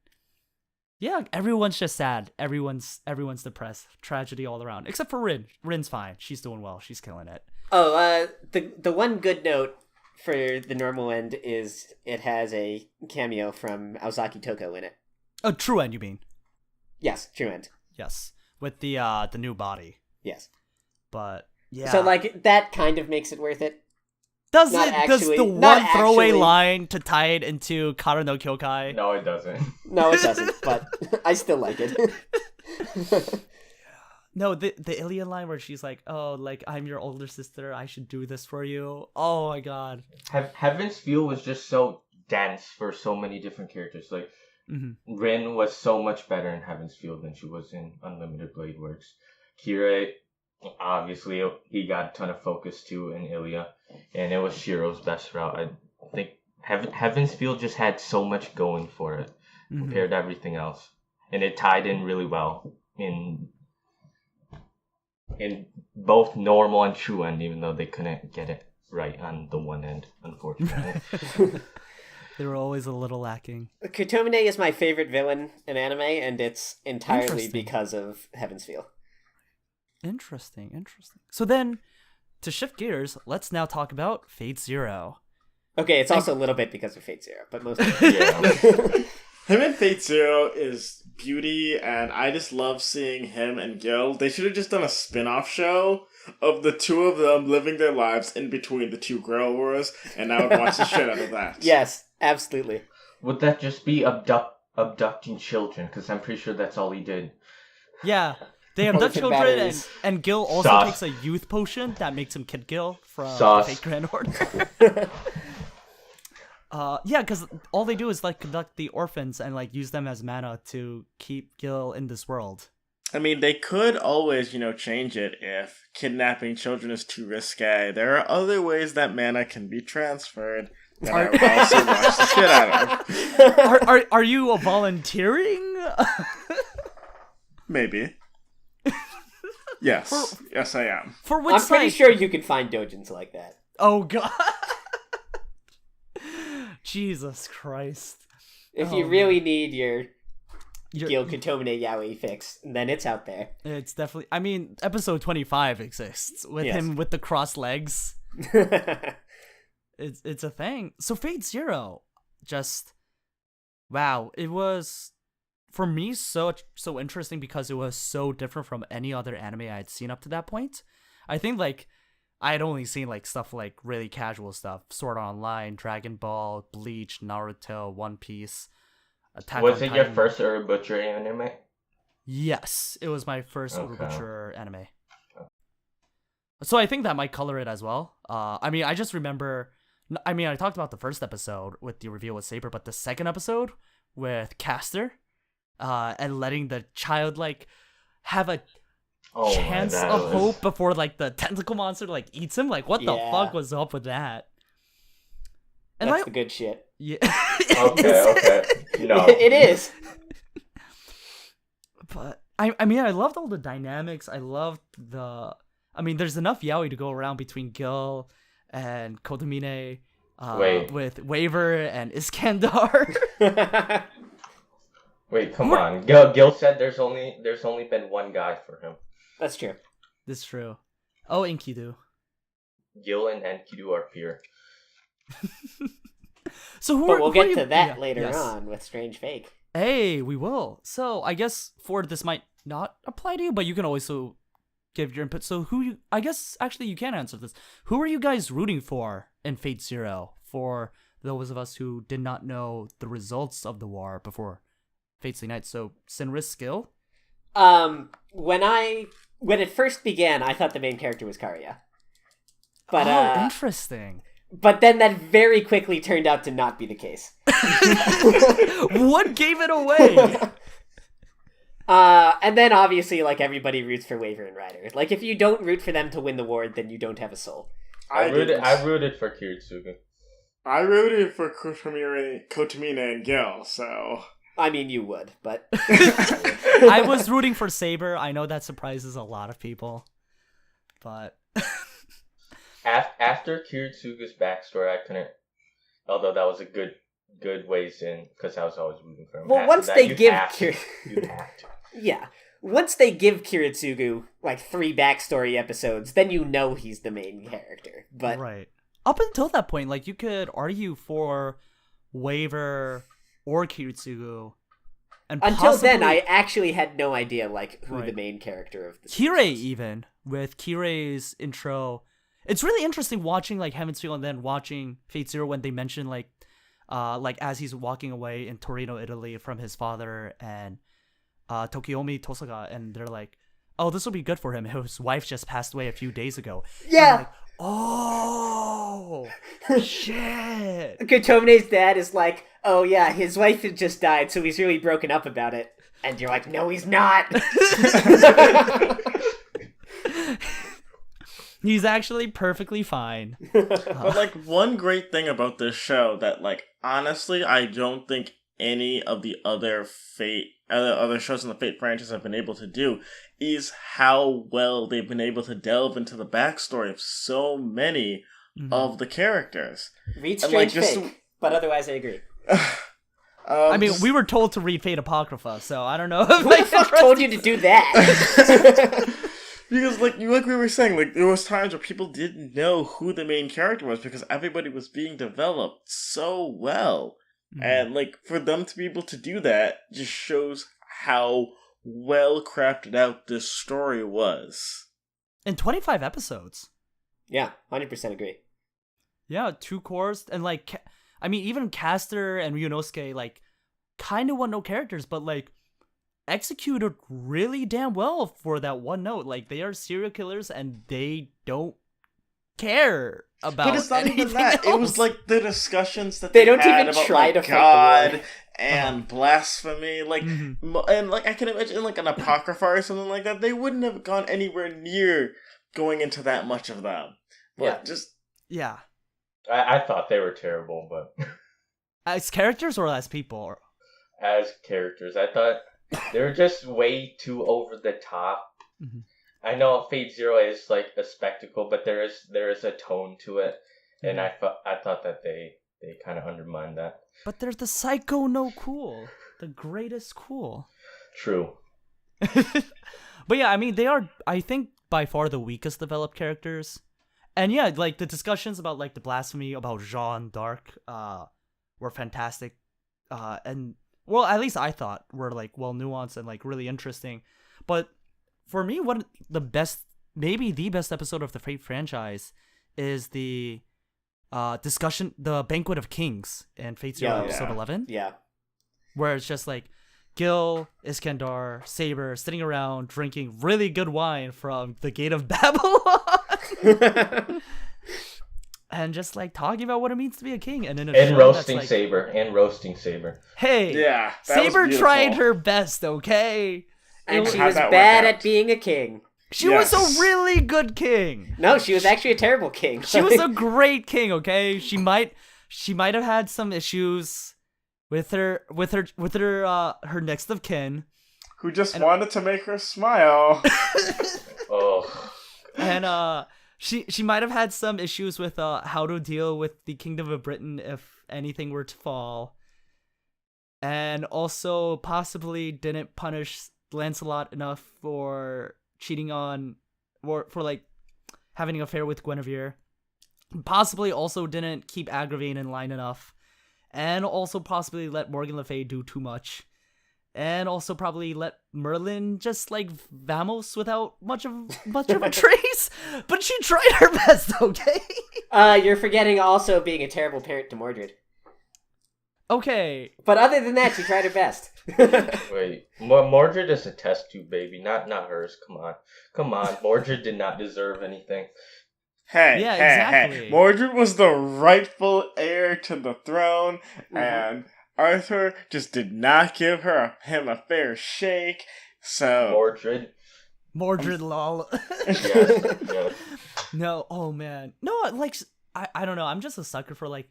Yeah, everyone's just sad. Everyone's depressed. Tragedy all around, except for Rin. Rin's fine. She's doing well. She's killing it. Oh, the one good note for the normal end is it has a cameo from Aozaki Toko in it. Oh, true end, you mean? Yes, true end. Yes, with the new body. Yes. But yeah. So like that kind of makes it worth it. Does not it? Does actually- the not one throwaway actually. line to tie it into Kara no Kyokai? No, it doesn't. No, it doesn't, but I still like it. No, the Ilya line where she's like, "Oh, like I'm your older sister. I should do this for you." Oh my god. Heaven's Feel was just so dense for so many different characters. Like Rin was so much better in Heaven's Feel than she was in Unlimited Blade Works. Kirei, obviously, he got a ton of focus too in Ilya, and it was Shiro's best route. I think Heaven's Feel just had so much going for it compared to everything else, and it tied in really well in both normal and true end, even though they couldn't get it right on the one end, unfortunately. They were always a little lacking. Kutomine is my favorite villain in anime, and it's entirely Interesting. because of Heaven's Feel. Interesting. So then, to shift gears, let's now talk about Fate Zero. Okay, it's also a little bit because of Fate Zero, but mostly. Yeah. Him and Fate Zero is beauty, and I just love seeing him and Gil. They should have just done a spin-off show of the two of them living their lives in between the two girl wars, and I would watch the shit out of that. Yes, absolutely. Would that just be abducting children? Because I'm pretty sure that's all he did. Yeah, they abduct Orphan children, batteries. and Gil also Sauce. takes a youth potion that makes him Kid Gil from Sauce. the Fate Grand Order. Yeah, because all they do is like conduct the orphans and like use them as mana to keep Gil in this world. I mean, they could always, change it if kidnapping children is too risque. There are other ways that mana can be transferred that I would also watch the shit out of. Are you volunteering? Maybe. Yes. Yes, I am. For which I'm pretty side? sure you can find dojins like that. Oh god. Jesus Christ. If Oh, you really need your You're- Gil Kutomine Yaoi fix, then it's out there. It's definitely. I mean, episode 25 exists with Yes. him with the crossed legs. It's a thing. So Fate Zero, just wow. It was for me so interesting because it was so different from any other anime I had seen up to that point. I think like I had only seen like stuff like really casual stuff, Sword Art Online, Dragon Ball, Bleach, Naruto, One Piece. Attack Was on it your Titan. first Ura Butcher anime? Yes, it was my first Okay. Butcher anime. So I think that might color it as well. I mean, I just remember. I mean, I talked about the first episode with the reveal with Saber, but the second episode with Caster, and letting the child like have a chance that of was- hope before like the tentacle monster like eats him. Like, what the Yeah. fuck was up with that? And That's I, the good shit. yeah, Okay. No. It is. But I mean, I loved all the dynamics. I loved the. I mean, there's enough yaoi to go around between Gil and Kotomine, Wait. with Waver and Iskandar. Wait, come on. Gil said there's only been one guy for him. That's true. This is true. Oh, Enkidu. Gil and Enkidu are peer. So who But are, we'll who are get you- to that yeah, later yes. on with Strange Fake. Hey, we will. So I guess Ford, this might not apply to you, but you can also give your input. So I guess actually you can answer this. Who are you guys rooting for in Fate Zero? For those of us who did not know the results of the war before Fate's Night. So Sinris Skill? When it first began, I thought the main character was Karya. But interesting. But then that very quickly turned out to not be the case. What gave it away? And then obviously, like, everybody roots for Waver and Ryder. Like, if you don't root for them to win the war, then you don't have a soul. I rooted for Kiritsugu. I rooted for Kotomina and Gil, so... I mean, you would, but... I was rooting for Saber. I know that surprises a lot of people, but... After Kiritsugu's backstory, I couldn't... Although that was a good ways in, because I was always rooting for him. Well, once they give... You have to. Yeah. Once they give Kiritsugu, like, 3 backstory episodes, then you know he's the main character, but... Right. Up until that point, like, you could argue for Waver or Kiritsugu. And until then, I actually had no idea, like, who the main character of the Kirei, even, with Kirei's intro. It's really interesting watching, like, Heaven's Feel and then watching Fate Zero when they mention, like, as he's walking away in Torino, Italy from his father and Tokiomi Tosaga, and they're like, oh, this will be good for him. His wife just passed away a few days ago. Yeah! Like, oh, shit. Kotomine's dad is like, oh yeah, his wife had just died, so he's really broken up about it. And you're like, no, he's not! He's actually perfectly fine. But, like, one great thing about this show that, like, honestly, I don't think any of the other other shows in the Fate franchise have been able to do is how well they've been able to delve into the backstory of so many of the characters. Read Strange Fate, but otherwise I agree. I mean, we were told to read Fate Apocrypha, so I don't know. Who the fuck told you to do that? Because, like we were saying, like, there was times where people didn't know who the main character was because everybody was being developed so well. And, like, for them to be able to do that just shows how well crafted out this story was. In 25 episodes. Yeah, 100% agree. Yeah, 2 cores, and, like, I mean, even Caster and Ryunosuke, like, kind of want no characters, but, like, executed really damn well for that one note. Like, they are serial killers and they don't care about. But it's not even that. Else. It was like the discussions that they don't had even about, try like, to fight God the war. and blasphemy, like, and, like, I can imagine, like, an Apocrypha or something like that, they wouldn't have gone anywhere near going into that much of them. But yeah. I thought they were terrible, but As characters or as people? As characters, I thought they were just way too over the top. I know Fate Zero is like a spectacle, but there is a tone to it, and I thought that they kind of undermined that. But they're the psycho no cool, the greatest cool. True. But yeah, I mean, they are, I think, by far the weakest developed characters. And yeah, like, the discussions about, like, the blasphemy about Jean d'Arc were fantastic. And, well, at least I thought were, like, well nuanced and, like, really interesting. But for me, one of the best, maybe the best episode of the Fate franchise is the discussion, the Banquet of Kings in Fate Zero episode 11. Yeah. Where it's just like Gil, Iskandar, Saber sitting around drinking really good wine from the Gate of Babylon. And just like talking about what it means to be a king. And then roasting like, Saber. Hey, yeah, Saber tried her best, okay? And she was bad at being a king. She was a really good king. No, she was actually a terrible king. She was a great king, okay? She might have had some issues with her next of kin, who just wanted to make her smile. Oh. And she might have had some issues with how to deal with the Kingdom of Britain if anything were to fall. And also possibly didn't punish Lancelot enough for cheating on, or for like having an affair with Guinevere. Possibly also didn't keep Agravain in line enough, and also possibly let Morgan Le Fay do too much. And also probably let Merlin just like vamos without much of a trace. But she tried her best, okay? You're forgetting also being a terrible parent to Mordred. Okay. But other than that, she tried her best. Wait, Mordred is a test tube baby, not hers. Come on. Mordred did not deserve anything. Hey, Yeah, hey, exactly. hey. Mordred was the rightful heir to the throne, and Arthur just did not give him a fair shake. So Mordred, lol. yes. No, oh man. No, like I don't know. I'm just a sucker for like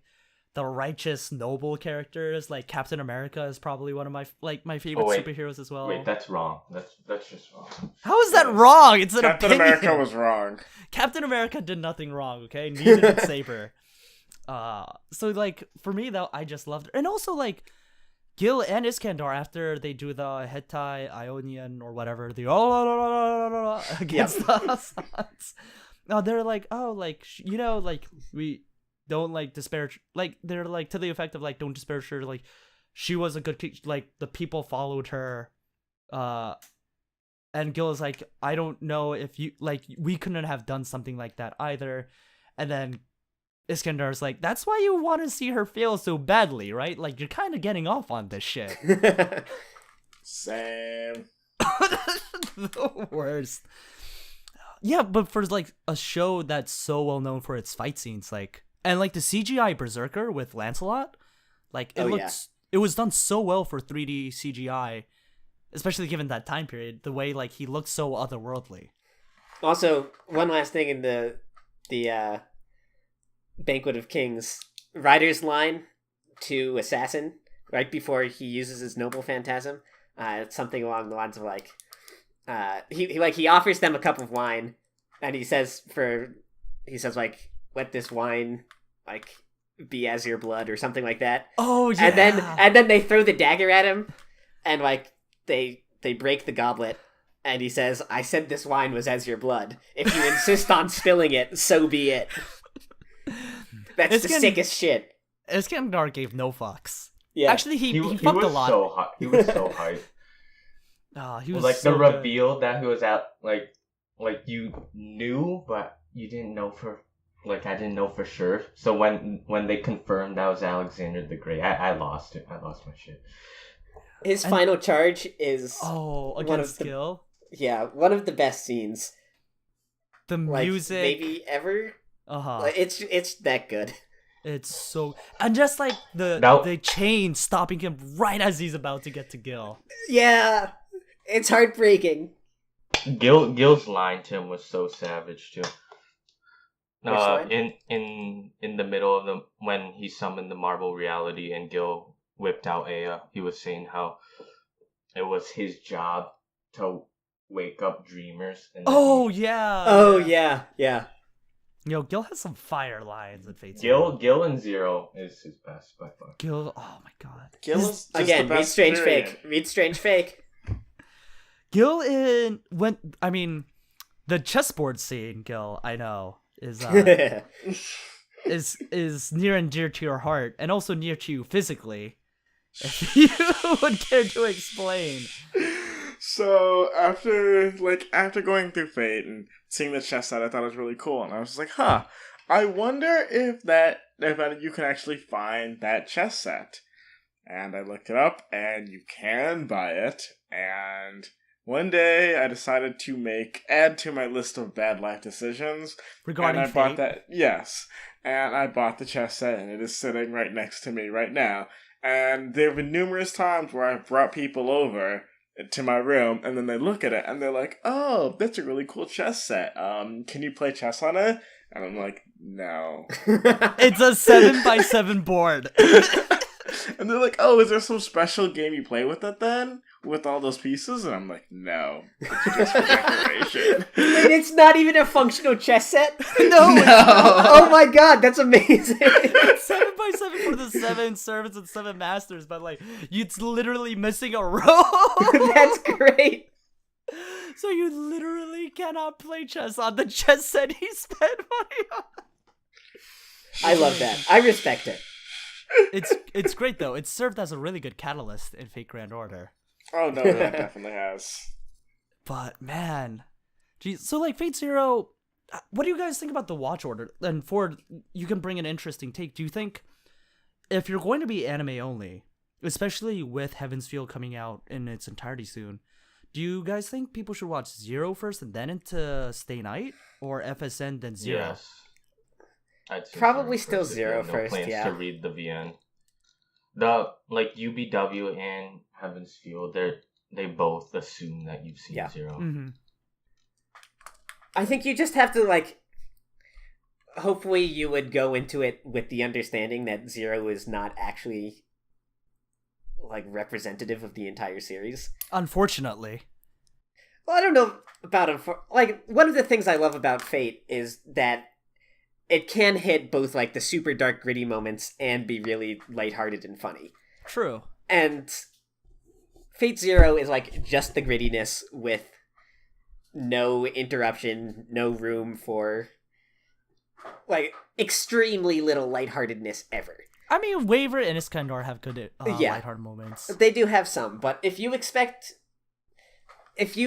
the righteous noble characters. Like Captain America is probably one of my favorite superheroes as well. Wait, that's wrong. That's just wrong. How is that wrong? It's an Captain opinion. America was wrong. Captain America did nothing wrong, okay? Neither did Saber. So like for me though, I just loved her. And also like Gil and Iskandar, after they do the Hittite, Ionian, or whatever, the against the Hassans, they're like, oh, like, you know, like, we don't, like, disparage, like, they're, like, to the effect of, like, don't disparage her, like, she was a good, like, the people followed her, and Gil is like, I don't know if you, like, we couldn't have done something like that either, and then Iskandar's like, that's why you want to see her fail so badly, right? Like, you're kind of getting off on this shit. Same. The worst. Yeah, but for, like, a show that's so well known for its fight scenes, like, and, like, the CGI Berserker with Lancelot, like, it was done so well for 3D CGI, especially given that time period, the way, like, he looks so otherworldly. Also, one last thing in the Banquet of Kings, Ryder's line to Assassin right before he uses his noble phantasm, it's something along the lines of like, he offers them a cup of wine, and he says like, let this wine like be as your blood or something like that. Oh yeah. And then they throw the dagger at him, and like they break the goblet. And he says, I said this wine was as your blood. If you insist on spilling it, so be it. That's the sickest shit. Iskandar gave no fucks. Yeah. Actually, he fucked a lot. He was so hyped. He was like so the good. reveal that he was at, like you knew, but you didn't know I didn't know for sure. So when they confirmed that was Alexander the Great, I lost it. I lost my shit. His final charge is against Gil. Yeah, one of the best scenes. The music, maybe ever. It's that good. It's so, and just like the chain stopping him right as he's about to get to Gil. Yeah, it's heartbreaking. Gil's line to him was so savage too. Which line? In the middle of when he summoned the Marvel reality and Gil whipped out Aya, he was saying how it was his job to wake up dreamers. And yeah. Yo, Gil has some fire lines in Fate. Gil and Zero is his best by far. Gil, oh my god. Gil is just again, the read best Strange period. Fake. Read Strange Fake. Gil the chessboard scene, Gil, I know, is is near and dear to your heart, and also near to you physically. If you would care to explain. So after going through Fate and seeing the chess set, I thought it was really cool, and I was just like, I wonder if you can actually find that chess set. And I looked it up, and you can buy it. And one day I decided to add to my list of bad life decisions regarding Fate. Bought that, yes, and I bought the chess set, and it is sitting right next to me right now. And there have been numerous times where I've brought people over to my room, and then they look at it, and they're like, oh, that's a really cool chess set. Can you play chess on it? And I'm like, no. It's a 7x7 board. And they're like, oh, is there some special game you play with it then? With all those pieces? And I'm like, no. It's just for decoration. Wait, it's not even a functional chess set? No. Oh my god, that's amazing. It's 7x7 for the 7 servants and 7 masters, but like, it's literally missing a row. That's great. So you literally cannot play chess on the chess set he spent money on. I love that. I respect it. It's great though. It served as a really good catalyst in Fate Grand Order. Oh no, that definitely has. But man, geez, so like Fate Zero, what do you guys think about the watch order? And Ford, you can bring an interesting take. Do you think if you're going to be anime only, especially with Heaven's Feel coming out in its entirety soon, do you guys think people should watch Zero first and then into Stay Night, or FSN then Zero? Yes. I'd say Probably Zero still first if Zero you have first, no plans yeah. to read the VN. The like UBW and Heaven's Feel, they both assume that you've seen Yeah. Zero. Mm-hmm. I think you just have to, like, hopefully you would go into it with the understanding that Zero is not actually, like, representative of the entire series. Unfortunately. Well, I don't know about him. Like, one of the things I love about Fate is that it can hit both, like, the super dark, gritty moments and be really lighthearted and funny. True. And Fate Zero is, like, just the grittiness with no interruption, no room for, like, extremely little lightheartedness ever. I mean, Waver and Iskandar have good Yeah. lighthearted moments. They do have some, but if you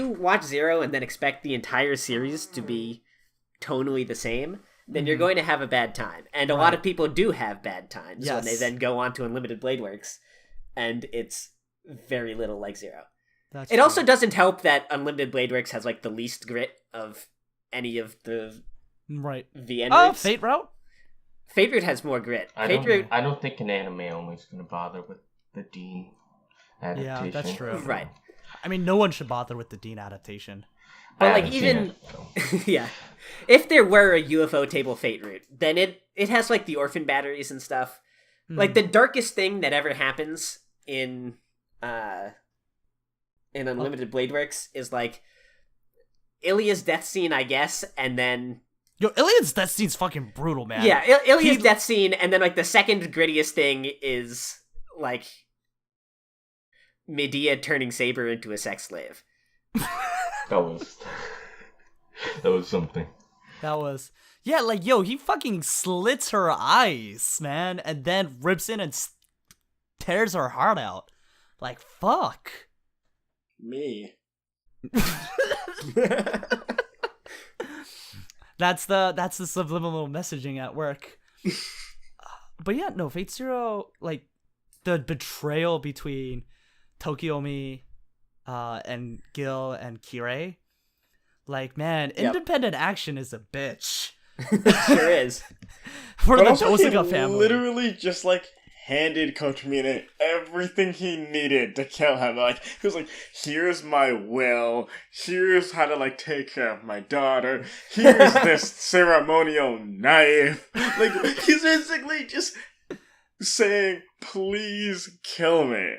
watch Zero and then expect the entire series to be tonally the same, then you're going to have a bad time. And a lot of people do have bad times when they Yes. then go on to Unlimited Blade Works, and it's very little like Zero. That's It true. also doesn't help that Unlimited Blade Works has, like, the least grit of any of the Right. VN Oh, routes. Fate Route? Fate Route has more grit. I don't think an anime only is going to bother with the Dean adaptation. Yeah, that's true. Right. I mean, no one should bother with the Dean adaptation. But, I like, haven't seen even... it, so. yeah. If there were a UFO table Fate route, then it has, like, the orphan batteries and stuff. Like, the darkest thing that ever happens in Unlimited Blade Works is, like, Ilya's death scene, I guess, and then... Yo, Iliad's death scene's fucking brutal, man. Yeah, Ilya's death scene, and then, like, the second grittiest thing is, like, Medea turning Saber into a sex slave. That was something. That was... Yeah, like, yo, he fucking slits her eyes, man, and then rips in and tears her heart out. Like, fuck. Me. That's the subliminal messaging at work. But yeah, no, Fate Zero, like, the betrayal between Tokiomi and Gil and Kirei, like, man, independent action is a bitch. Sure is. For But the also, he Dosaka family. literally just, like, handed Coach Mina everything he needed to kill him. Like, he was like, here's my will, here's how to, like, take care of my daughter, here's this ceremonial knife. Like, he's basically just saying, please kill me.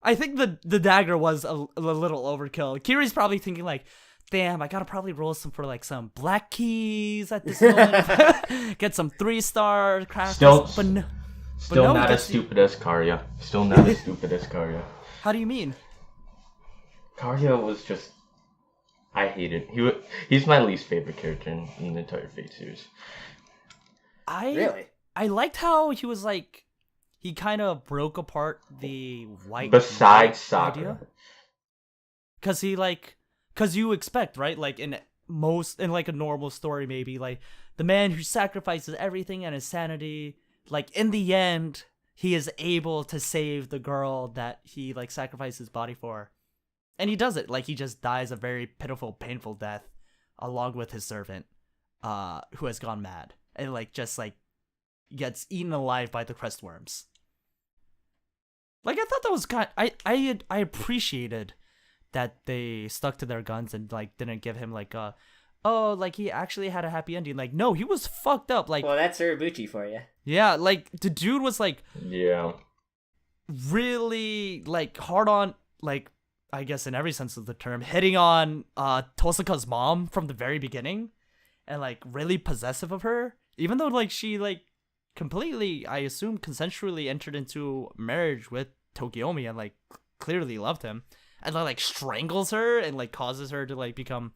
I think the dagger was a little overkill. Kiri's probably thinking, like, damn, I gotta probably roll some black keys at this moment. Get some 3-star craft. Still no, not as stupid as Karya. Still not as stupid as Karya. How do you mean? Karya was just... I hated... He's my least favorite character in the entire Fate series. Really? I liked how he was, like... He kind of broke apart the white Besides knight Sakura. Because you expect, right? Like, in like a normal story, maybe, like, the man who sacrifices everything and his sanity, like, in the end, he is able to save the girl that he, like, sacrificed his body for. And he does it. Like, he just dies a very pitiful, painful death, along with his servant, who has gone mad. And, like, just, like, gets eaten alive by the crest worms. Like, I thought that was I appreciated that they stuck to their guns and, like, didn't give him, like, like, he actually had a happy ending. Like, no, he was fucked up. Like, Well, that's Urabuchi for you. yeah, like, the dude was, like, Yeah. really, like, hard on, like, I guess in every sense of the term, hitting on Tosaka's mom from the very beginning, and, like, really possessive of her, even though, like, she, like, completely, I assume, consensually entered into marriage with Tokiomi and, like, clearly loved him, and then, like, strangles her and, like, causes her to, like, become,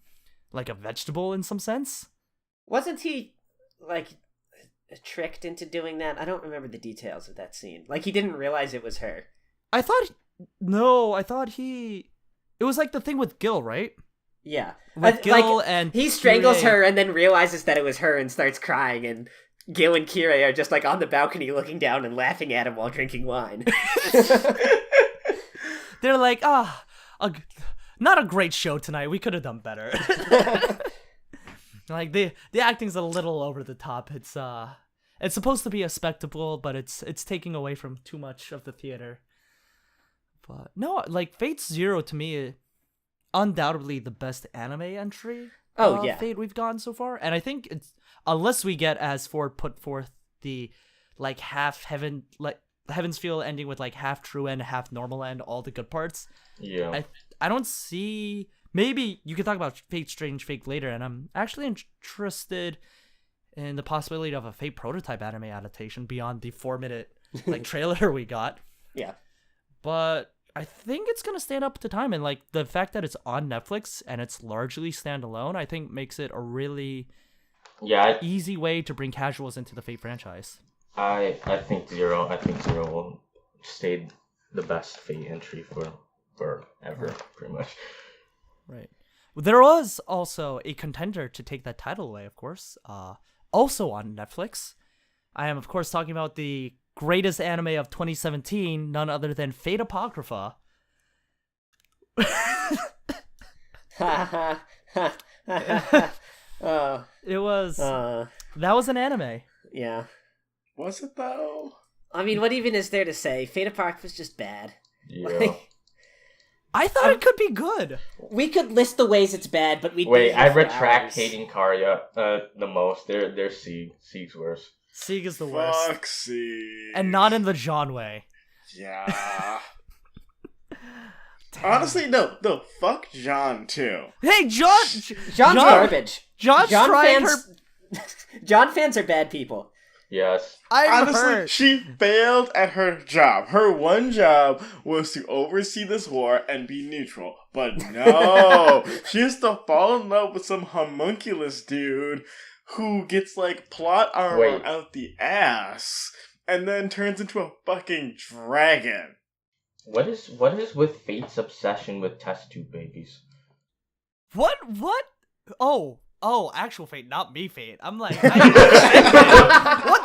like, a vegetable in some sense. Wasn't he, like, tricked into doing that? I don't remember the details of that scene. Like, he didn't realize it was her. I thought No, I thought it was like the thing with Gil, right? Yeah. With Gil and he strangles Kirei. her and then realizes that it was her and starts crying, and Gil and Kirei are just like on the balcony looking down and laughing at him while drinking wine. They're like, not a great show tonight. We could have done better. Like the acting's a little over the top. It's supposed to be a spectacle, but it's taking away from too much of the theater. But no, like Fate Zero to me, undoubtedly the best anime entry. Oh yeah, Fate we've gotten so far, and I think it's unless we get as Ford put forth the like half heaven like Heaven's Feel ending with like half true end, half normal end, all the good parts. Yeah. I don't see. Maybe you could talk about Fate Strange Fate later, and I'm actually interested in the possibility of a Fate prototype anime adaptation beyond the 4-minute like trailer we got. Yeah. But I think it's gonna stand up to time, and like the fact that it's on Netflix and it's largely standalone, I think makes it a really easy way to bring casuals into the Fate franchise. I think Zero will stay the best Fate entry for ever, pretty much. Right. There was also a contender to take that title away, of course. Also on Netflix. I am, of course, talking about the greatest anime of 2017, none other than Fate Apocrypha. It was... that was an anime. Yeah. Was it though? I mean, what even is there to say? Fate Apocrypha is just bad. Yeah. Like, I thought it could be good. we could list the ways it's bad, but we Wait, I retract hating Karya the most. They're Sieg's worse. Sieg is the worst. Fuck Sieg. And not in the John way. Yeah. Honestly, no. Fuck John too. Hey, John! John's garbage. John's John trying fans. John fans are bad people. Yes. Honestly, she failed at her job. Her one job was to oversee this war and be neutral. But no, she has to fall in love with some homunculus dude who gets like plot armor out the ass and then turns into a fucking dragon. What is with Fate's obsession with test tube babies? What? Oh, actual Fate, not me Fate. I'm like, what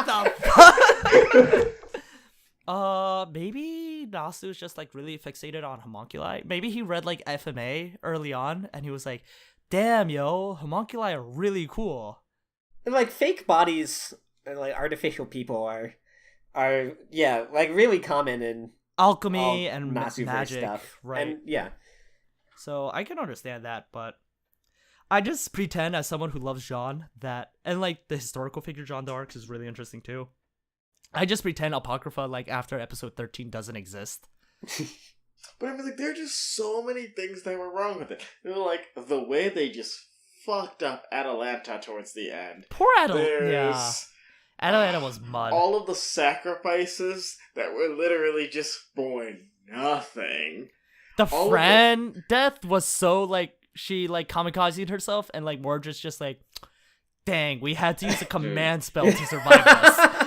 the fuck? Maybe Nasu is just like really fixated on homunculi. Maybe he read like FMA early on and he was like, damn, yo, homunculi are really cool. And, like, fake bodies and like artificial people are like really common in alchemy and Nasuverse magic stuff. Right? And yeah. So I can understand that, but I just pretend as someone who loves Jean that, and like the historical figure Jean d'Arc is really interesting too. I just pretend Apocrypha like after episode 13 doesn't exist. But I mean, like, there are just so many things that were wrong with it. You know, like the way they just fucked up Atalanta towards the end. Poor Atalanta. Yeah. There's Atalanta was mud. all of the sacrifices that were literally just for nothing. The all of friend death was so like she like kamikazed herself, and like Mordred's just like, dang, we had to use a command spell to survive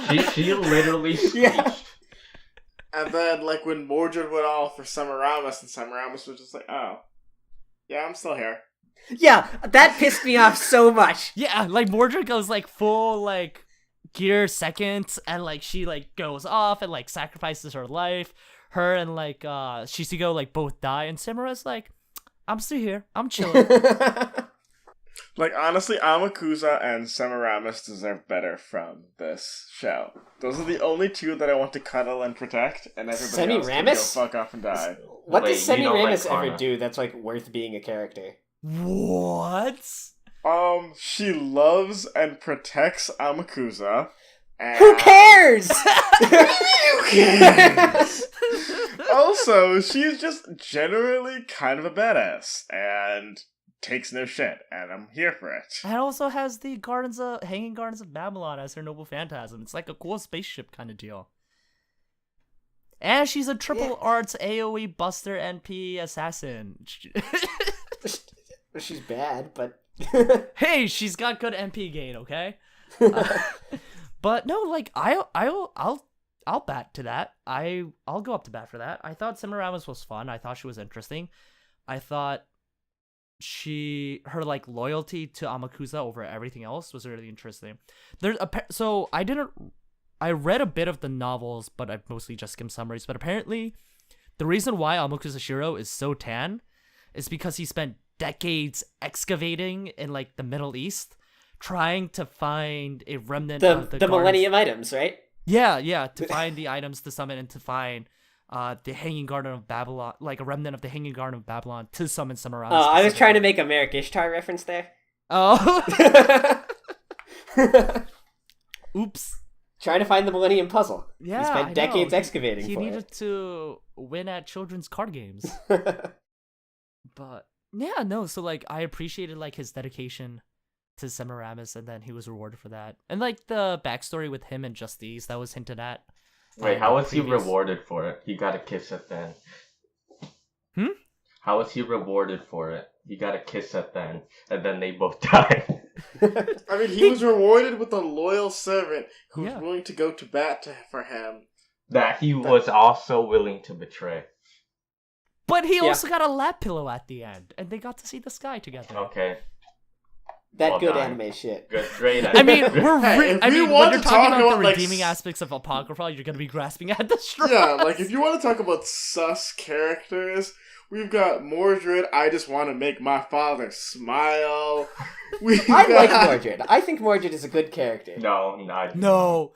this. She literally screeched. Yeah. And then, like, when Mordred went off for Semiramis, and Semiramis was just like, oh, yeah, I'm still here. Yeah, that pissed me off so much. Yeah, like Mordred goes like full like gear second, and like she like goes off and like sacrifices her life. Her and like Shishigo like both die, and Samura's like, I'm still here, I'm chilling. Like, honestly, Amakusa and Semiramis deserve better from this show. Those are the only two that I want to cuddle and protect, and everybody else can go Semiramis? fuck off and die. What Wait, does you don't Semiramis like ever Karna. do that's like worth being a character? What? She loves and protects Amakusa. And Who cares? Who cares? Also, she's just generally kind of a badass, and takes no shit, and I'm here for it. And also has the Hanging Gardens of Babylon as her noble phantasm. It's like a cool spaceship kind of deal. And she's a triple arts AoE buster NP assassin. She's bad, but Hey, she's got good MP gain, okay? But no, like I'll I'll bat to that. I'll go up to bat for that. I thought Semiramis was fun. I thought she was interesting. I thought her like loyalty to Amakusa over everything else was really interesting. I read a bit of the novels, but I've mostly just skimmed summaries. But apparently, the reason why Amakusa Shiro is so tan is because he spent decades excavating in like the Middle East, trying to find a remnant of the Millennium items, right? Yeah, to find the items to summon and to find the Hanging Garden of Babylon, like a remnant of the Hanging Garden of Babylon to summon Semiramis. Oh, I was trying to make a Merrick Ishtar reference there. Oh. Oops. Trying to find the Millennium Puzzle. Yeah, he spent decades excavating he for needed to win at children's card games. But yeah, no, so like I appreciated like his dedication to Semiramis, and then he was rewarded for that. And like the backstory with him and Justice that was hinted at. Wait, how was he rewarded for it? He got a kiss at the end. How was he rewarded for it? He got a kiss at the end, and then they both died. I mean, he was rewarded with a loyal servant who was willing to go to bat for him. That he was also willing to betray. But he also got a lap pillow at the end, and they got to see the sky together. Okay. That good anime shit. Good, great. I mean, when you're talking about the like, redeeming aspects of Apocrypha, you're gonna be grasping at the straws. Yeah, like if you want to talk about sus characters, we've got Mordred. I just want to make my father smile. I like Mordred. I think Mordred is a good character. No.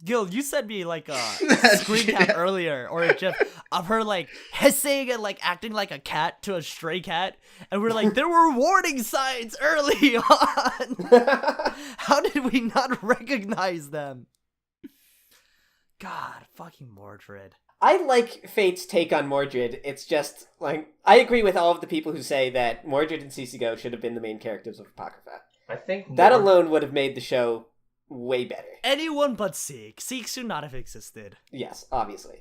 Gil, you sent me like a screen cap earlier, or a gif of her like hissing and like acting like a cat to a stray cat, and we're like, there were warning signs early on. How did we not recognize them? God, fucking Mordred. I like Fate's take on Mordred. It's just like I agree with all of the people who say that Mordred and Cicigo should have been the main characters of Apocrypha. I think that alone would have made the show way better. Anyone but Sieg. Sieg should not have existed. Yes, obviously.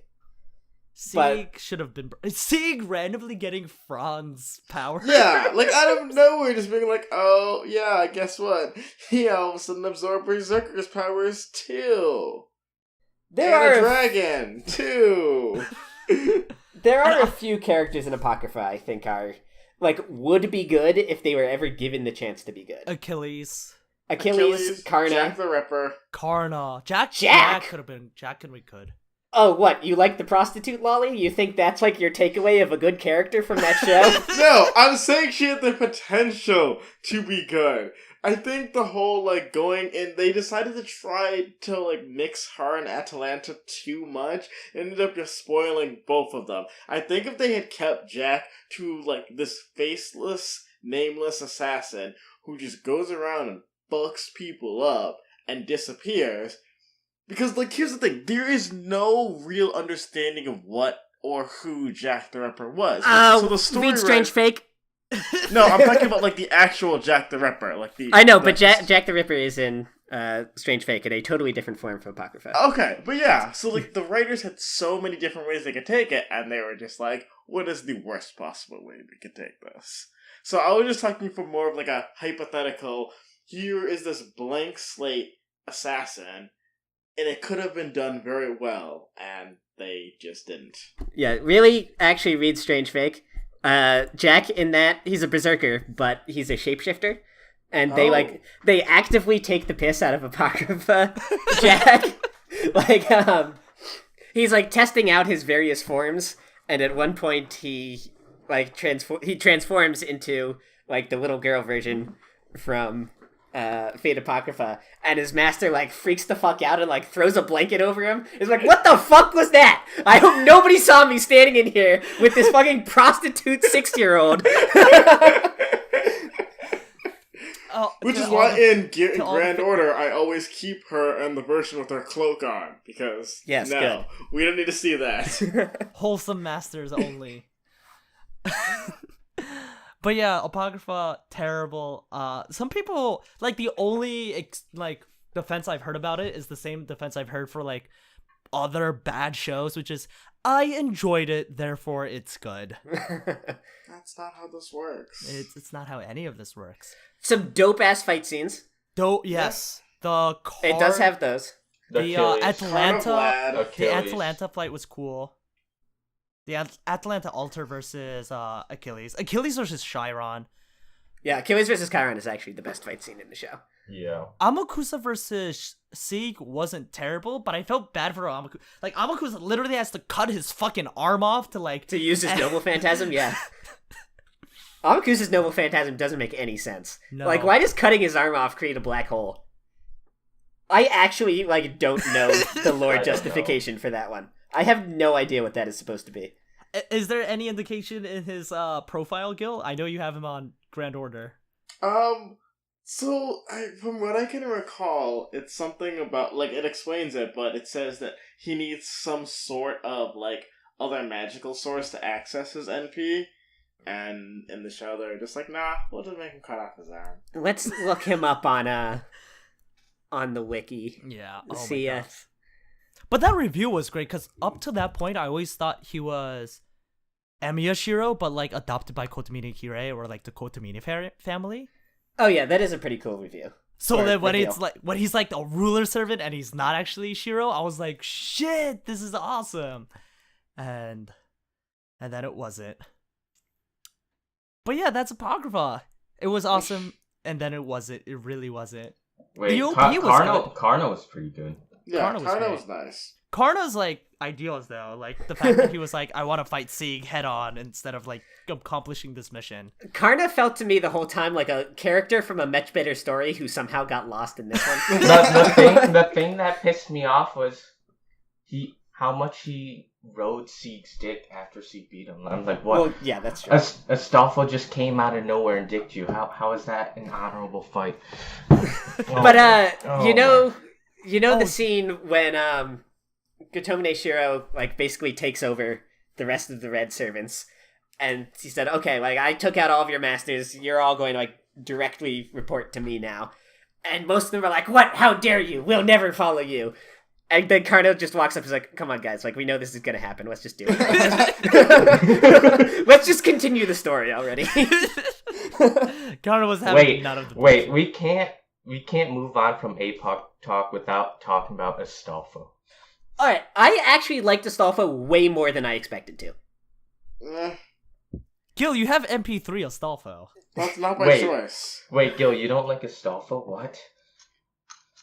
Sieg should have been... Sieg randomly getting Franz power. Yeah, like out of nowhere just being like, oh, yeah, guess what? He all of a sudden absorbed Berserker's powers too. A dragon too. There are a few characters in Apocrypha I think are... like, would be good if they were ever given the chance to be good. Achilles, Karna. Jack the Ripper. Karna. Jack could have been. Jack and we could. Oh, what? You like the prostitute lolly? You think that's like your takeaway of a good character from that show? No, I'm saying she had the potential to be good. I think the whole, like, going in, they decided to try to, like, mix her and Atalanta too much, ended up just spoiling both of them. I think if they had kept Jack to, like, this faceless, nameless assassin who just goes around and fucks people up and disappears, because, like, here's the thing, there is no real understanding of what or who Jack the Ripper was. So the story read Strange Fake. No, I'm talking about, like, the actual Jack the Ripper. Like the I know, but Jack the Ripper is in Strange Fake in a totally different form from Apocrypha. Okay, but yeah, so, like, the writers had so many different ways they could take it, and they were just like, what is the worst possible way we could take this? So I was just talking for more of, like, a hypothetical, here is this blank slate assassin, and it could have been done very well, and they just didn't. Yeah, really actually read Strange Fake. Jack in that, he's a berserker, but he's a shapeshifter. And they actively take the piss out of Apocrypha. Jack, like, he's like testing out his various forms, and at one point he like transforms into like the little girl version from Fate Apocrypha, and his master like freaks the fuck out and like throws a blanket over him. It's like, what the fuck was that? I hope nobody saw me standing in here with this fucking prostitute 6-year-old. Which is why in Grand Order I always keep her and the version with her cloak on, because we don't need to see that. Wholesome masters only. But yeah, Apocrypha, terrible. Some people, like, the only, defense I've heard about it is the same defense I've heard for, like, other bad shows, which is, I enjoyed it, therefore it's good. That's not how this works. It's not how any of this works. Some dope-ass fight scenes. Yes. The card... It does have those. The Achilles. Atlanta, the Achilles. Atlanta fight was cool. The Atlanta Alter versus Achilles. Achilles versus Chiron. Yeah, Achilles versus Chiron is actually the best fight scene in the show. Yeah. Amakusa versus Sieg wasn't terrible, but I felt bad for Amakusa. Like, Amakusa literally has to cut his fucking arm off to use his Noble Phantasm, yeah. Amakusa's Noble Phantasm doesn't make any sense. No. Like, why does cutting his arm off create a black hole? I actually, don't know the lore justification for that one. I have no idea what that is supposed to be. Is there any indication in his profile, Gil? I know you have him on Grand Order. So, from what I can recall, it's something about, it explains it, but it says that he needs some sort of, other magical source to access his NP, and in the show they're just like, nah, we'll just make him cut off his arm. Let's look him up on the wiki. Yeah. See my God. But that review was great, because up to that point, I always thought he was Emiya Shiro, but, adopted by Kotomine Kirei, or, the Kotomine family. Oh yeah, that is a pretty cool review. So then when he's like a ruler servant and he's not actually Shiro, I was like, shit, this is awesome. And then it wasn't. But yeah, that's Apocrypha. It was awesome, and then it wasn't. It really wasn't. Wait, The OP was good. Karna was pretty good. Yeah, Karna Karna was was nice. Karna's ideals though, the fact that he was like, I want to fight Sieg head on instead of accomplishing this mission. Karna felt to me the whole time like a character from a much better story who somehow got lost in this one. the thing that pissed me off was how much he rode Sieg's dick after Sieg beat him. I'm like, what? Well, yeah, that's true. Astolfo just came out of nowhere and dicked you. How is that an honorable fight? But the scene when Gotomine Shiro basically takes over the rest of the Red servants, and he said, "Okay, I took out all of your masters. You're all going to directly report to me now." And most of them are like, "What? How dare you? We'll never follow you." And then Carno just walks up and is like, "Come on, guys. We know this is gonna happen. Let's just do it. Let's just continue the story already." Carno was having none of the Wait, we can't move on from APOC talk without talking about Astolfo. Alright, I actually liked Astolfo way more than I expected to. Gil, you have MP3 Astolfo. That's not my choice. Wait, Gil, you don't like Astolfo? What?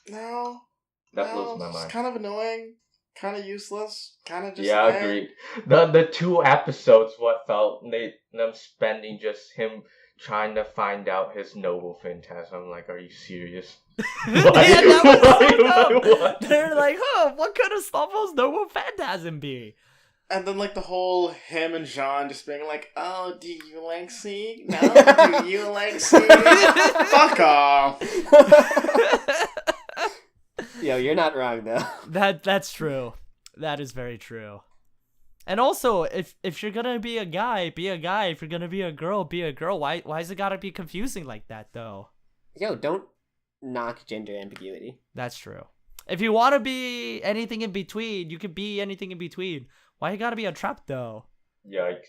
No. That blows my mind. It's kind of annoying, kind of useless, kind of just... Yeah, agreed. The 2 episodes, what felt them spending just him trying to find out his Noble Phantasm. I'm like, are you serious? Yeah, that was what? They're like, what could Astolfo's Noble Phantasm be? And then, the whole him and Jean just being like, oh, do you like Sieg? No, do you like Sieg? Fuck off. Yo, you're not wrong, though. That's true. That is very true. And also, if you're gonna be a guy, be a guy. If you're gonna be a girl, be a girl. Why is it gotta be confusing like that, though? Yo, don't knock gender ambiguity. That's true. If you want to be anything in between, you can be anything in between. Why you gotta be a trap, though? Yikes.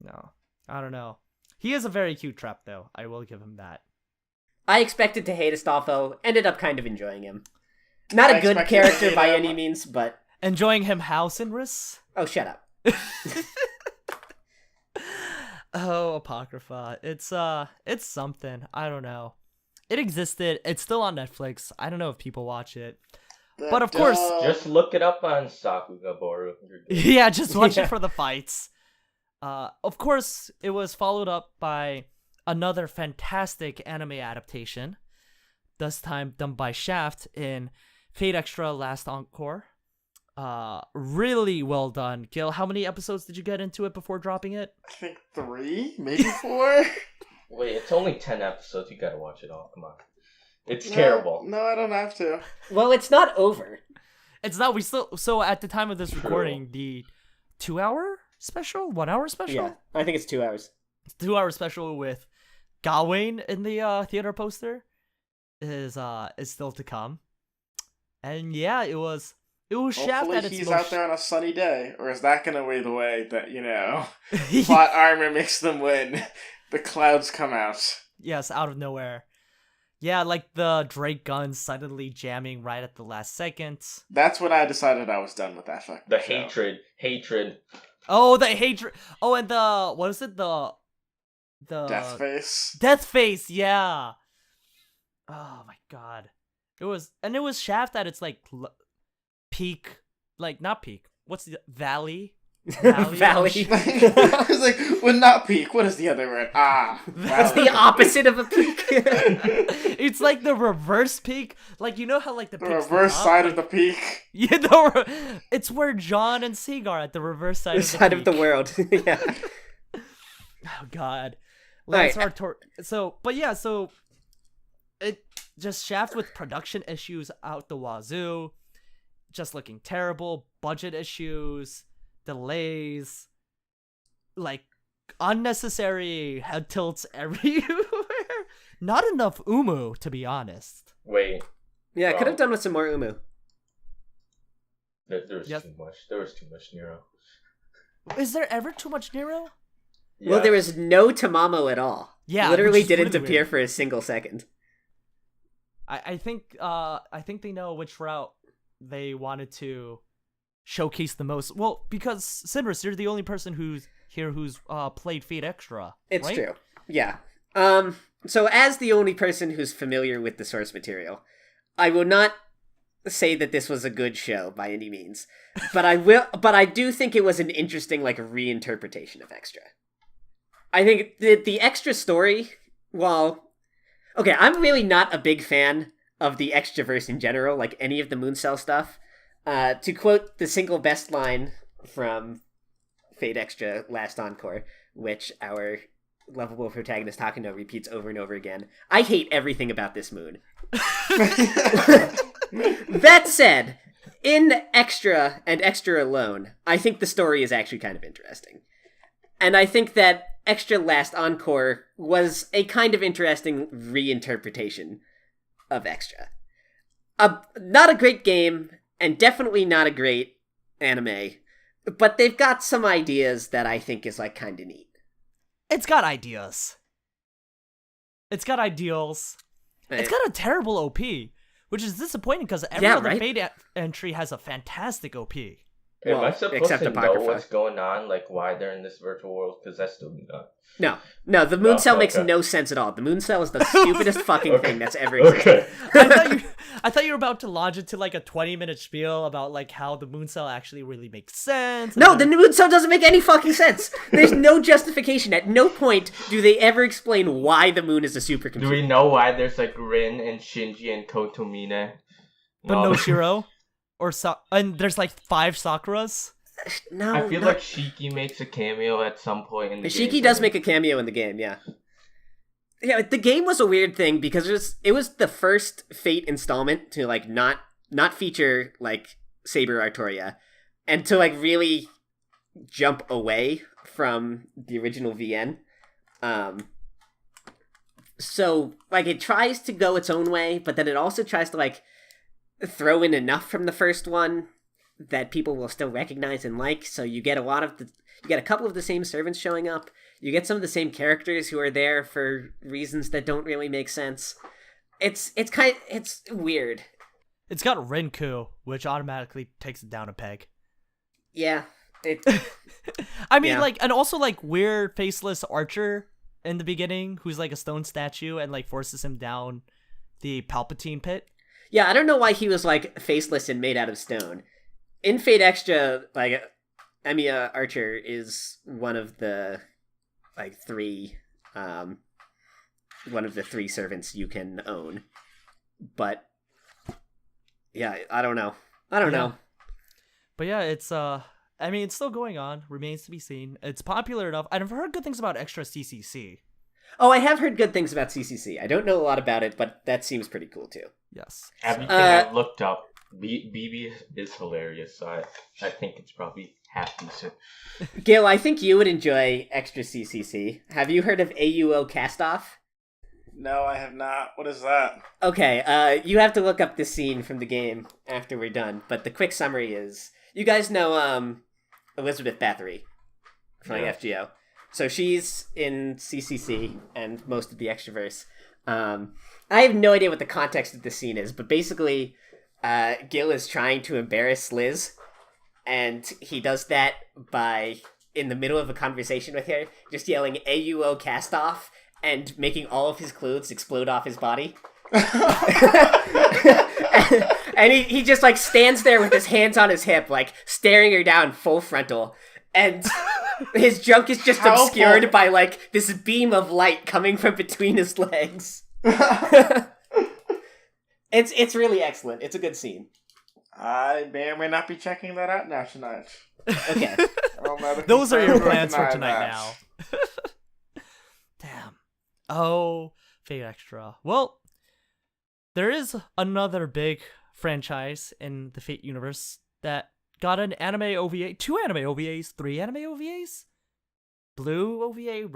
No, I don't know. He is a very cute trap, though. I will give him that. I expected to hate Astolfo, ended up kind of enjoing him. Not a good character by any means, but... Enjoying him how, Sinris? Oh, shut up. Oh, Apocrypha. It's something. I don't know. It existed. It's still on Netflix. I don't know if people watch it. But of course... Just look it up on Sakugaboru. Yeah, just watch it for the fights. Of course, it was followed up by another fantastic anime adaptation, this time done by Shaft in Fate Extra Last Encore. Really well done. Gil, how many episodes did you get into it before dropping it? I think 3, maybe 4. Wait, it's only 10 episodes. You gotta watch it all. Come on. It's terrible. No, I don't have to. Well, it's not over. It's not. So at the time of this recording, the 2-hour special? 1-hour special? Yeah, I think it's 2 hours. 2-hour special with Gawain in the theater poster is still to come. And yeah, it was Shaft at its he's most... out there on a sunny day, or is that gonna be the way that, plot armor makes them win? The clouds come out. Yes, out of nowhere. Yeah, like the Drake gun suddenly jamming right at the last second. That's when I decided I was done with that fucking The show. hatred. Oh, the hatred. Oh, and the what is it? The Death face. Death face. Yeah. Oh my god. It was Shaft at its like peak, like not peak. What's the valley? Valley. I was like, would not peak. What is the other word? That's the opposite of a peak. It's like the reverse peak. Like, you know how like the reverse side of the peak. Yeah, it's where John and Sieg are at the reverse side. The side of the world. Yeah. Oh god. Right. So it just Shaft with production issues out the wazoo, just looking terrible, budget issues, delays, like unnecessary head tilts everywhere. Not enough Umu, to be honest. Wait. Yeah, could have done with some more Umu. There was too much. There was too much Nero. Is there ever too much Nero? Yeah. Well, there was no Tamamo at all. Yeah, literally didn't really appear weird. for a single second. I think they know which route they wanted to showcase the most. Well, because Cindrus, you're the only person who's played Fate Extra. It's right? true. Yeah. So as the only person who's familiar with the source material, I will not say that this was a good show by any means, but I do think it was an interesting like reinterpretation of Extra. I think the Extra story, okay, I'm really not a big fan of the Extraverse in general, like any of the Mooncell stuff. To quote the single best line from Fate Extra Last Encore, which our lovable protagonist Takano repeats over and over again, I hate everything about this moon. That said, in Extra and Extra alone, I think the story is actually kind of interesting. And I think that Extra Last Encore was a kind of interesting reinterpretation of Extra. Not a great game, and definitely not a great anime, but they've got some ideas that I think is like kind of neat. It's got ideas. It's got ideals. Right. It's got a terrible OP, which is disappointing because every other Fate entry has a fantastic OP. Am I supposed except to know Apocrypha. what's going on, like why they're in this virtual world? Because that's still not. No, the Mooncell makes okay. no sense at all. The Mooncell is the stupidest fucking thing that's ever existed. Okay. I thought you were about to launch into like a 20-minute spiel about like how the Mooncell actually really makes sense. No, the Mooncell doesn't make any fucking sense. There's no justification. At no point do they ever explain why the moon is a supercomputer. Do we know why there's like Rin and Shinji and Kotomine? But no Shiro? And there's like 5 Sakuras? No, I feel like Shiki makes a cameo at some point in the game. Shiki does make a cameo in the game, yeah. Yeah, the game was a weird thing because it was the first Fate installment to like not feature like Saber Artoria and to like really jump away from the original VN. So like it tries to go its own way, but then it also tries to like throw in enough from the first one that people will still recognize and like. So you get a couple of the same servants showing up. You get some of the same characters who are there for reasons that don't really make sense. It's weird. It's got Renku, which automatically takes it down a peg. Yeah. I mean, yeah. like, and also like weird faceless Archer in the beginning, who's like a stone statue and like forces him down the Palpatine pit. Yeah, I don't know why he was like faceless and made out of stone. In Fate Extra, like Emiya Archer is one of the like 3 servants you can own. But yeah, I don't know. But yeah, it's I mean, it's still going on, remains to be seen. It's popular enough. I've heard good things about Extra CCC. Oh, I have heard good things about CCC. I don't know a lot about it, but that seems pretty cool too. Yes. Everything I've looked up, BB is hilarious, so I think it's probably half decent. Gil, I think you would enjoy Extra CCC. Have you heard of AUO Castoff? No, I have not. What is that? Okay, you have to look up this scene from the game after we're done, but the quick summary is, you guys know Elizabeth Bathory from FGO. So she's in CCC and most of the Extraverse. I have no idea what the context of the scene is, but basically, Gil is trying to embarrass Liz, and he does that by, in the middle of a conversation with her, just yelling AUO cast off and making all of his clothes explode off his body. And he just like stands there with his hands on his hip, like staring her down full frontal, and his junk is just obscured by like this beam of light coming from between his legs. It's really excellent. It's a good scene. I may or may not be checking that out now tonight. Okay. Those are your plans for tonight now. Damn. Oh, Fate Extra. Well, there is another big franchise in the Fate universe that got an anime OVA, 2 anime OVAs, 3 anime OVAs, blue OVA,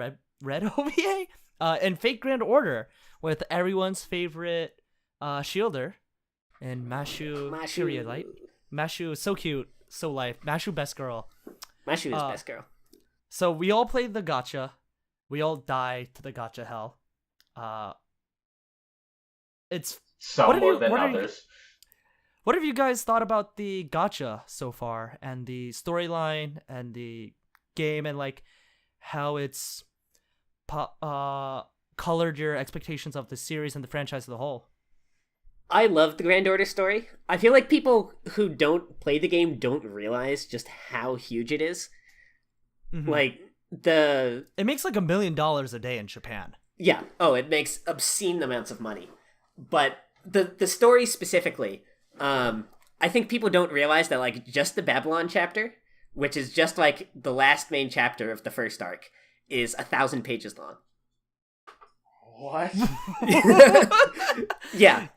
red OVA, and Fate Grand Order with everyone's favorite shielder and Mashu period light. Mashu is so cute, so life. Mashu best girl. Mashu is best girl. So we all played the gacha. We all die to the gacha hell. It's some more than others. What have you guys thought about the gacha so far, and the storyline, and the game, and like how it's colored your expectations of the series and the franchise as a whole? I love the Grand Order story. I feel like people who don't play the game don't realize just how huge it is. Mm-hmm. Like, it makes like $1 million a day in Japan. Yeah. Oh, it makes obscene amounts of money. But the story specifically, I think people don't realize that like just the Babylon chapter, which is just like the last main chapter of the first arc, is 1,000 pages long. What? Yeah.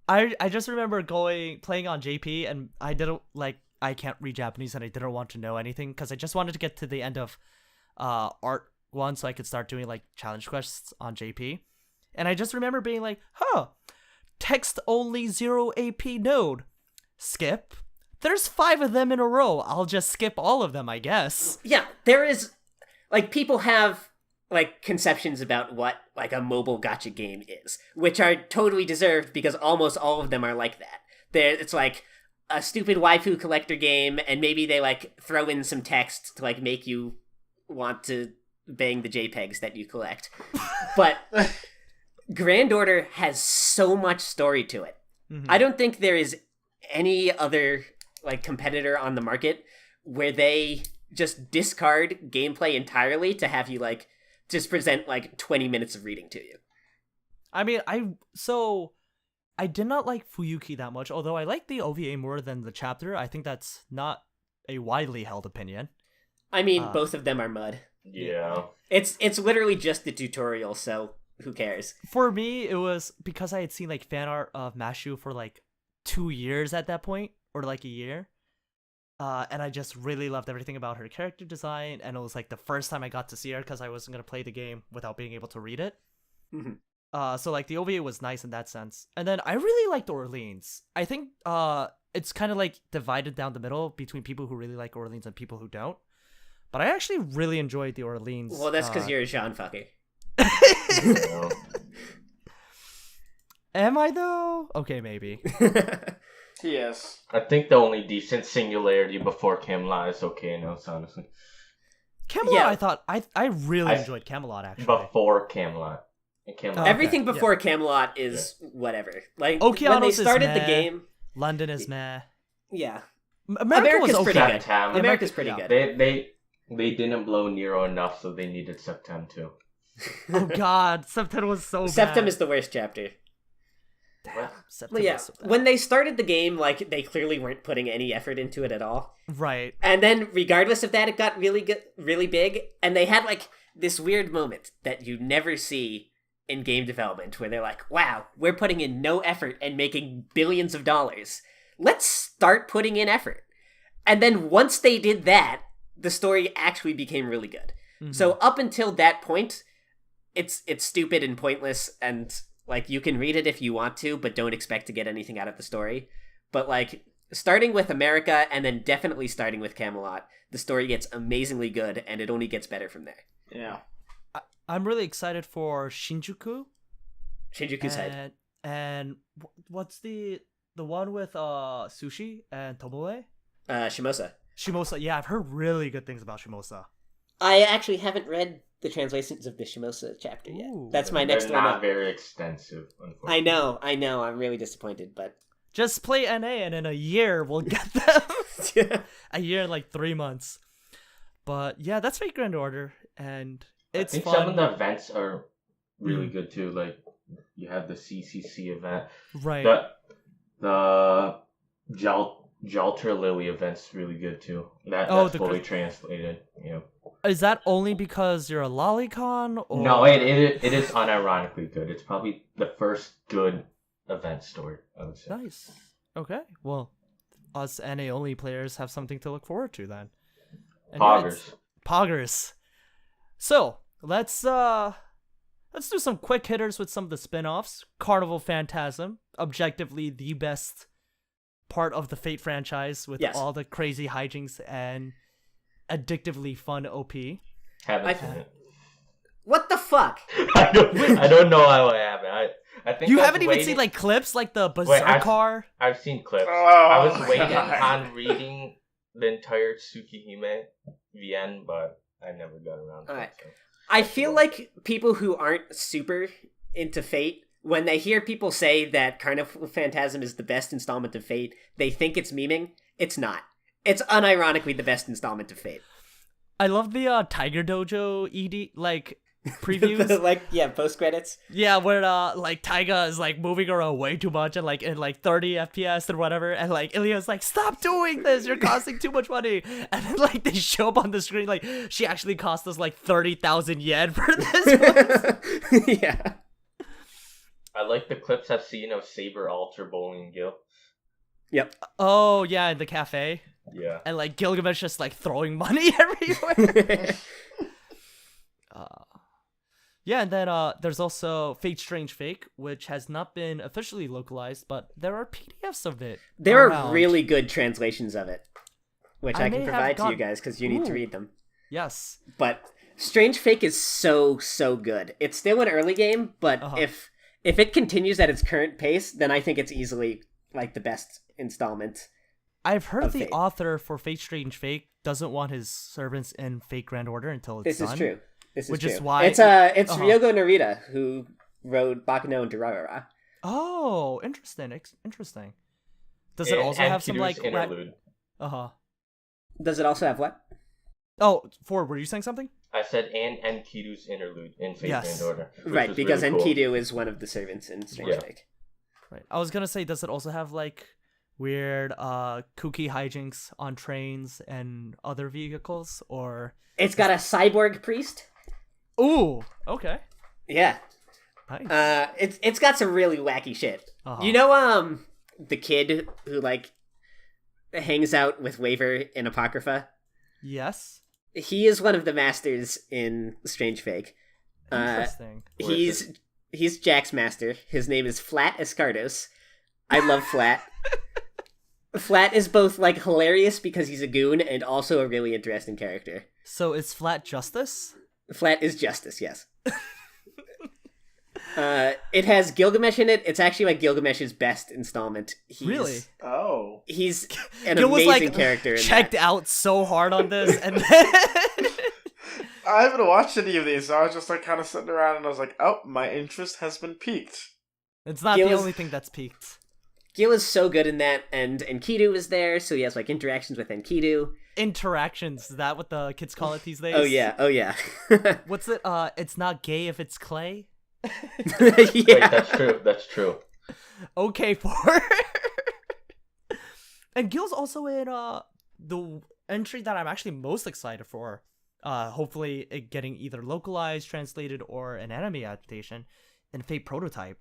I just remember playing on JP, and I can't read Japanese, and I didn't want to know anything because I just wanted to get to the end of Art 1 so I could start doing like challenge quests on JP. And I just remember being like, text only 0 AP node. Skip. There's 5 of them in a row. I'll just skip all of them, I guess. Yeah, there is, like, people have like conceptions about what like a mobile gacha game is, which are totally deserved because almost all of them are like that. It's like a stupid waifu collector game, and maybe they like throw in some text to like make you want to bang the JPEGs that you collect. But Grand Order has so much story to it. Mm-hmm. I don't think there is any other like competitor on the market where they just discard gameplay entirely to have you like just present like 20 minutes of reading to you. I mean, I did not like Fuyuki that much, although I like the OVA more than the chapter. I think that's not a widely held opinion. I mean, both of them are mud. Yeah. It's literally just the tutorial, so who cares? For me, it was because I had seen like fan art of Mashu for like 2 years at that point, or like a year. And I just really loved everything about her character design, and it was like the first time I got to see her because I wasn't going to play the game without being able to read it. Mm-hmm. So like the OVA was nice in that sense. And then I really liked Orleans. I think it's kind of like divided down the middle between people who really like Orleans and people who don't. But I actually really enjoyed the Orleans. Well, that's because you're a Jean fucker. Am I though? Okay, maybe. Yes. I think the only decent singularity before Camelot is okay now, honestly. Camelot, yeah. I thought I really enjoyed Camelot actually. Before Camelot. Everything before Camelot is whatever. Like Okeanos when they started the game, London is meh. Yeah. America's was pretty good. Septem. America's pretty good. They didn't blow Nero enough, so they needed Septem too. Oh god, Septem was so bad. Septem is the worst chapter. Damn, well, yeah, when they started the game, like, they clearly weren't putting any effort into it at all. Right. And then, regardless of that, it got really good, really big, and they had, like, this weird moment that you never see in game development, where they're like, wow, we're putting in no effort and making billions of dollars. Let's start putting in effort. And then once they did that, the story actually became really good. Mm-hmm. So up until that point, it's stupid and pointless, and like you can read it if you want to, but don't expect to get anything out of the story. But like starting with America and then definitely starting with Camelot, the story gets amazingly good, and it only gets better from there. Yeah. I'm really excited for Shinjuku, Shinjuku side. And what's the one with Sushi and Tomoe? Shimosa. Shimosa. Yeah, I've heard really good things about Shimosa. I actually haven't read the translations of the Shimosa chapter yet. Ooh. That's my next They're one not up. very extensive, unfortunately. I know. I'm really disappointed, but Just play NA and in a year we'll get them. A year in like 3 months. But yeah, that's Fate Grand Order, and it's I think fun. some of the events are really good too. Like you have the CCC event, Right. The Jalter Lily event's really good too. That's fully translated. Yeah. Is that only because you're a lolicon? Or... No, it is unironically good. It's probably the first good event story, I would say. Nice. Okay. Well, us NA only players have something to look forward to then. And Poggers. So let's do some quick hitters with some of the spin-offs. Carnival Phantasm, objectively the best part of the Fate franchise with all the crazy hijinks and addictively fun OP. Haven't seen it. What the fuck? I don't know how I haven't. I think You haven't even seen like clips like the Berserker? I've seen clips. Oh, I was waiting God. on reading the entire Tsukihime VN, but I never got around to Alright. it. So. I feel like people who aren't super into Fate, when they hear people say that Carnival Phantasm is the best installment of Fate, they think it's memeing. It's not. It's unironically the best installment of Fate. I love the Tiger Dojo ED like previews. Post credits. Yeah, where like Taiga is like moving around way too much and like in like 30 FPS or whatever, and like Illya's like, stop doing this, you're costing too much money. And then like they show up on the screen like she actually cost us like 30,000 yen for this. Yeah. I like the clips I've seen of Saber, Alter, Bowling, and Gil. Yep. Oh yeah, in the cafe. Yeah. And like Gilgamesh just like throwing money everywhere. Yeah, and then there's also Fate Strange Fake, which has not been officially localized, but there are PDFs of it. There around. are really good translations of it, which I may can have provide to you got- guys because you need to Ooh. read them. Yes. But Strange Fake is so good. It's still an early game, but if it continues at its current pace, then I think it's easily like the best installment. I've heard of the Fate. author for Fate Strange Fake doesn't want his servants in Fate Grand Order until it's This done. is true. This Which is is true. why- it's Ryogo Narita who wrote Bakuno and Durarara. Oh, interesting. Interesting. Does it also have some like interlude? Does it also have what? Oh, Ford, were you saying something? I said and Enkidu's interlude in Fate Yes. Grand Order. which Right, was because really cool. Enkidu is one of the servants in Strange Yeah. Fake. Right. I was gonna say, does it also have like weird kooky hijinks on trains and other vehicles, or? It's got a cyborg priest. Ooh, okay. Yeah. Nice. It's got some really wacky shit. Uh-huh. You know, the kid who like hangs out with Waver in Apocrypha. Yes. He is one of the masters in Strange Fake. Interesting. He's Jack's master. His name is Flat Escardos. I love Flat. Flat is both like hilarious because he's a goon and also a really interesting character. So is Flat Justice? Flat is justice, yes. It has Gilgamesh in it. It's actually like Gilgamesh's best installment. Really? Oh. He's an Gil was amazing like character in checked that. out so hard on this, and then I haven't watched any of these, so I was just like kind of sitting around and I was like, oh, my interest has been piqued. it's not Gil the is- only thing that's peaked. Gil is so good in that, and Enkidu is there, so he has like interactions with Enkidu. Interactions, is that what the kids call it these days? Oh yeah. What's it? It's not gay if it's clay. Wait, Yeah. that's true. Okay, for. And Gil's also in the entry that I'm actually most excited for. Hopefully it getting either localized, translated, or an anime adaptation in Fate Prototype,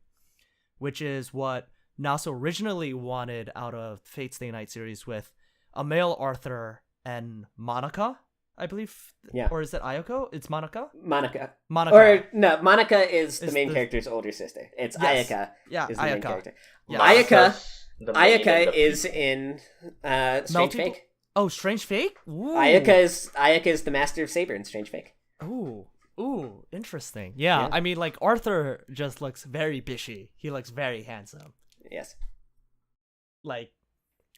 which is what Naso originally wanted out of Fate Stay Night series with a male Arthur and Monica, I believe. Yeah. Or is it Ayako? It's Monica? Monica. Monica. Or no, Monica is the Is main the- character's older sister. It's Yes. Ayaka. Yeah, is the main Ayaka. character. Yeah. Ayaka is in Strange Multi- Fake. Oh, Strange Fake? Ooh. Ayaka is the master of Saber in Strange Fake. Ooh. Ooh, interesting. Yeah, Yeah. I mean, like, Arthur just looks very bishy. He looks very handsome. Yes. Like,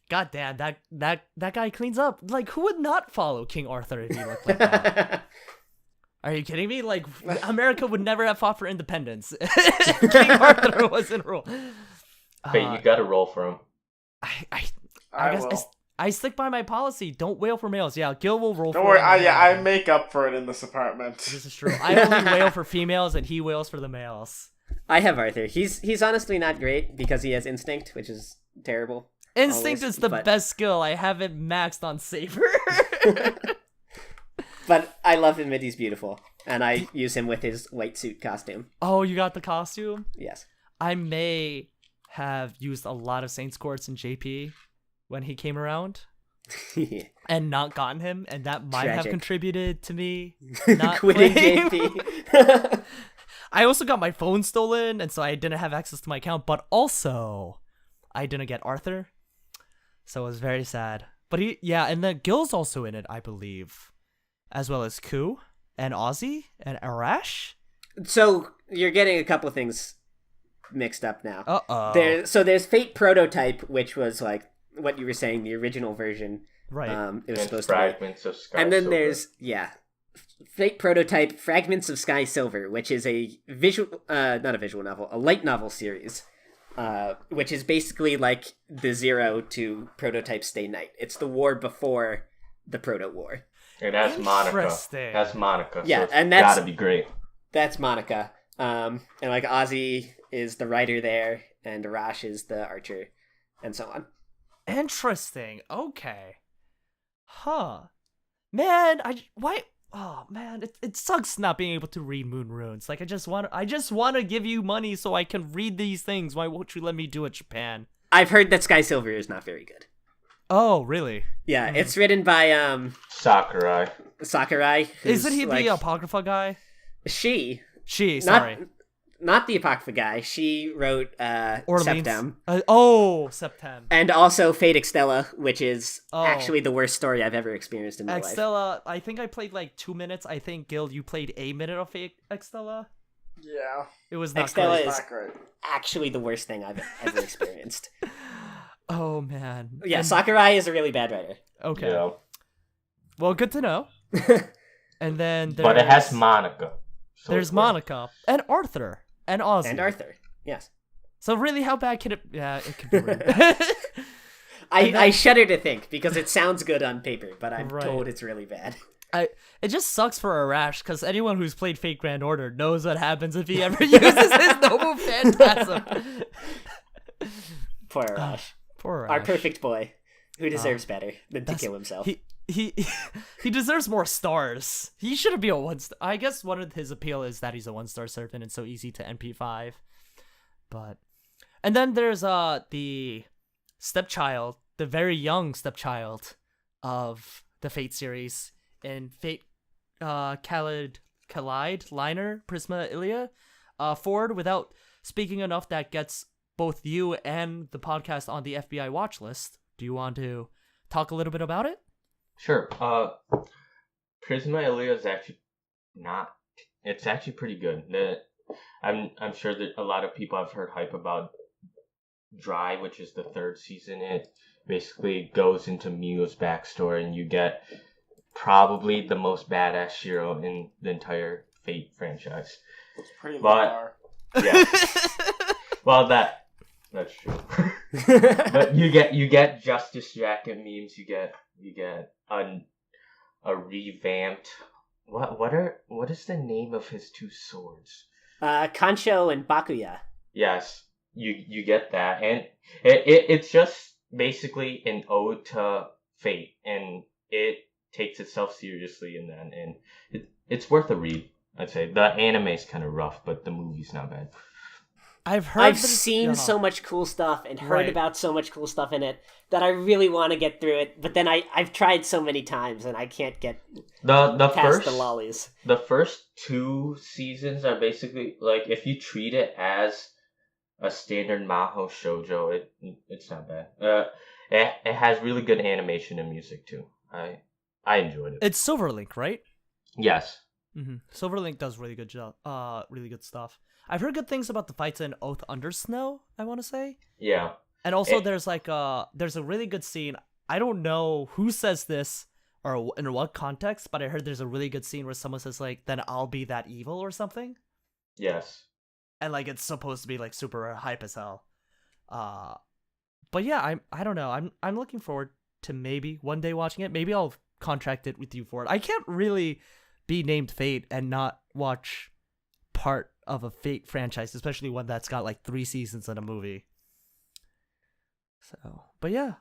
goddamn, that guy cleans up. Like, who would not follow King Arthur if he looked like that? Are you kidding me? Like, America would never have fought for independence if King Arthur was in rule. Hey, you gotta roll for him. I guess I stick by my policy. Don't wail for males. Yeah, Gil will roll Don't for worry, him. I make up for it in this apartment. This is true. I only wail for females, and he wails for the males. I have Arthur. He's honestly not great because he has instinct, which is terrible. Instinct always, is the but- best skill. I have it maxed on Saber. But I love him and he's beautiful. And I use him with his white suit costume. Oh, you got the costume? Yes. I may have used a lot of Saints Courts in JP when he came around and not gotten him, and that might have Tragic. contributed to me not Quitting playing. JP. I also got my phone stolen, and so I didn't have access to my account, but also I didn't get Arthur, so it was very sad. But and then Gil's also in it, I believe, as well as Kyou and Ozzy and Arash. So you're getting a couple things mixed up now. Uh-oh. There's Fate Prototype, which was like what you were saying, the original version. Right. It was And supposed to Fragments of Sky be. And then Silver. there's Fate Prototype Fragments of Sky Silver, which is a not a visual novel, a light novel series. Which is basically like the Zero to Prototype Stay Night. It's the war before the Proto War. And that's Monica. Interesting. That's Monica. Yeah, so it's and that's- gotta be great. That's Monica. And like Ozzy is the writer there, and Arash is the archer, and so on. Interesting. Okay. Huh. Man, why? Oh man, it sucks not being able to read moon runes. Like I just want to give you money so I can read these things. Why won't you let me do it, Japan? I've heard that Sky Silver is not very good. Oh, really? Yeah, it's written by Sakurai. Sakurai. who's, Isn't he like, the Apocrypha guy? She? Sorry. Not the Apocrypha guy. She wrote Orleans. Septem. Septem. And also Fate Extella, which is Oh. actually the worst story I've ever experienced in my life. Extella, I think I played like 2 minutes. I think, Gil, you played a minute of Fate Extella. Yeah. It was not Extella great. is Not great. actually the worst thing I've ever experienced. Oh, man. Yeah, And- Sakurai is a really bad writer. Okay. Yeah. Well, good to know. And then there's... But it has Monica. So There's it's Monica. And Arthur. And Ozzy. And Arthur. Yes. So really, how bad can it... Yeah, it could be rude. I shudder to think because it sounds good on paper, but I'm Right. told it's really bad. It just sucks for Arash, because anyone who's played Fate Grand Order knows what happens if he ever uses his Noble Phantasm. Poor Arash. Poor Arash. Our perfect boy, who deserves better than to That's- kill himself. He deserves more stars. He shouldn't be a 1-star. I guess one of his appeal is that he's a 1-star servant and so easy to NP5. And then there's the stepchild, the very young stepchild of the Fate series in Fate kaleid liner Prisma Illya. Forward, without speaking enough, that gets both you and the podcast on the FBI watch list. Do you want to talk a little bit about it? Sure. Prisma Illya is actually not. It's actually pretty good. I'm sure that a lot of people have heard hype about Dry, which is the 3rd season. It basically goes into Miu's backstory, and you get probably the most badass hero in the entire Fate franchise. It's pretty low But- bar. Yeah. Well, that's true. But you get Justice Jacket memes. You get a revamped. What is the name of his 2 swords? Kancho and Bakuya. Yes, you get that, and it's just basically an ode to Fate, and it takes itself seriously in that, and it's worth a read. I'd say the anime's kind of rough, but the movie's not bad. I've seen so much cool stuff and heard Right. about so much cool stuff in it that I really want to get through it, but then I've tried so many times and I can't get The past first the lollies. The first 2 seasons are basically like if you treat it as a standard Maho shoujo, it's not bad. It has really good animation and music too. I enjoyed it. It's Silverlink, right? Yes. Silverlink does really good job. Really good stuff. I've heard good things about the fights in Oath Under Snow, I want to say. Yeah. And also there's a really good scene. I don't know who says this or in what context, but I heard there's a really good scene where someone says like, "Then I'll be that evil" or something. Yes. And like it's supposed to be like super hype as hell. But yeah, I don't know. I'm looking forward to maybe one day watching it. Maybe I'll contract it with you for it. I can't really be named Fate and not watch part of a Fate franchise, especially one that's got like 3 seasons in a movie. So, but yeah,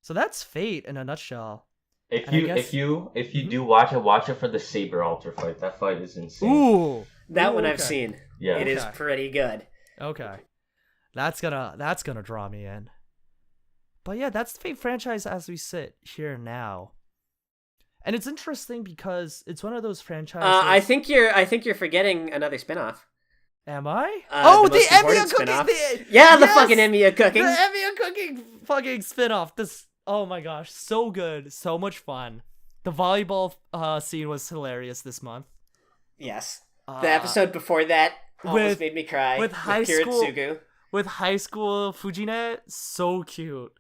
so that's Fate in a nutshell. If you do watch it for the Saber Altar fight. That fight is insane. Ooh, That one okay. I've seen. Yeah. It is Okay. pretty good. Okay, that's gonna draw me in. But yeah, that's the Fate franchise as we sit here now. And it's interesting because it's one of those franchises. I think you're forgetting another spinoff. Am I? The The most important Emiya cooking. spin-off. The The fucking Emiya The cooking. Emiya cooking fucking spinoff. This. Oh my gosh, so good, so much fun. The volleyball scene was hilarious this month. Yes. The episode before that almost with- made me cry. with high Kiritsugu. With high school Fujine, so cute.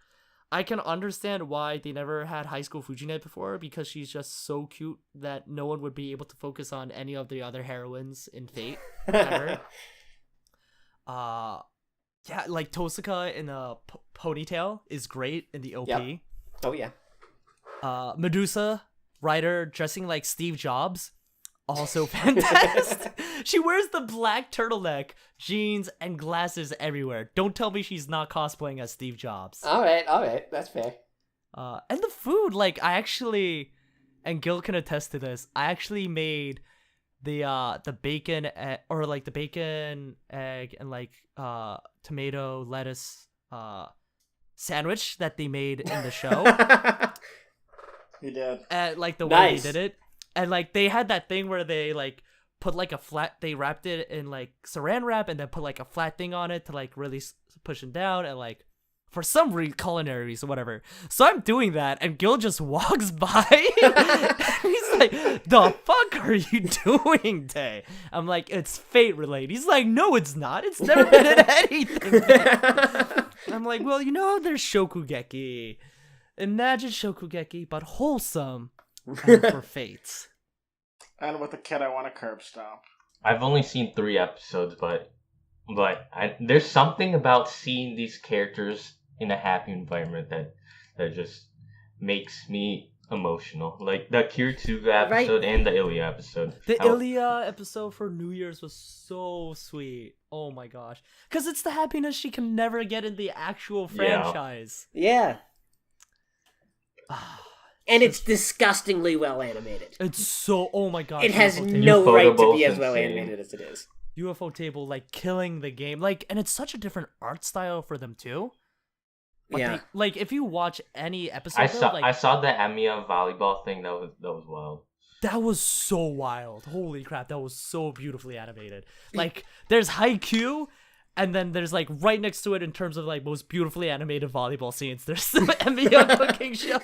I can understand why they never had high school Fujine before, because she's just so cute that no one would be able to focus on any of the other heroines in Fate ever. Yeah, like Tosaka in a ponytail is great in the OP. Yep. Oh yeah. Medusa, writer dressing like Steve Jobs, also fantastic. She wears the black turtleneck, jeans, and glasses everywhere. Don't tell me she's not cosplaying as Steve Jobs. All right, that's fair. And the food, like I actually, and Gil can attest to this. I actually made the bacon or like the bacon, egg, and like tomato lettuce sandwich that they made in the show. He did. And like the way Nice. they did it, and like they had that thing where they like put like a flat, they wrapped it in like saran wrap and then put like a flat thing on it to like really push it down, and like for some culinary reason, whatever. So I'm doing that, and Gil just walks by, and he's like, "The fuck are you doing, Tay?" I'm like, "It's Fate related." He's like, "No, it's not. It's never been in anything." I'm like, "Well, you know, there's Shokugeki. Imagine Shokugeki, but wholesome and for Fate." And with a kid, I want a curb stomp. I've only seen 3 episodes, but there's something about seeing these characters in a happy environment that just makes me emotional. Like the Kiritsuga episode and the Illya episode. The Illya episode for New Year's was so sweet. Oh my gosh. Because it's the happiness she can never get in the actual franchise. Yeah. And it's disgustingly well animated. It's so, oh my gosh. It has UFO table. no Ufotable right to be as insane. well animated as it is. UFO table, like, killing the game. Like, and it's such a different art style for them, too. Like, Yeah. like, if you watch any episode, I saw the Emiya volleyball thing. That was wild. that was so wild. Holy crap, that was so beautifully animated. Like, there's Kyou, and then there's, like, right next to it in terms of, like, most beautifully animated volleyball scenes, there's the Emiya cooking show.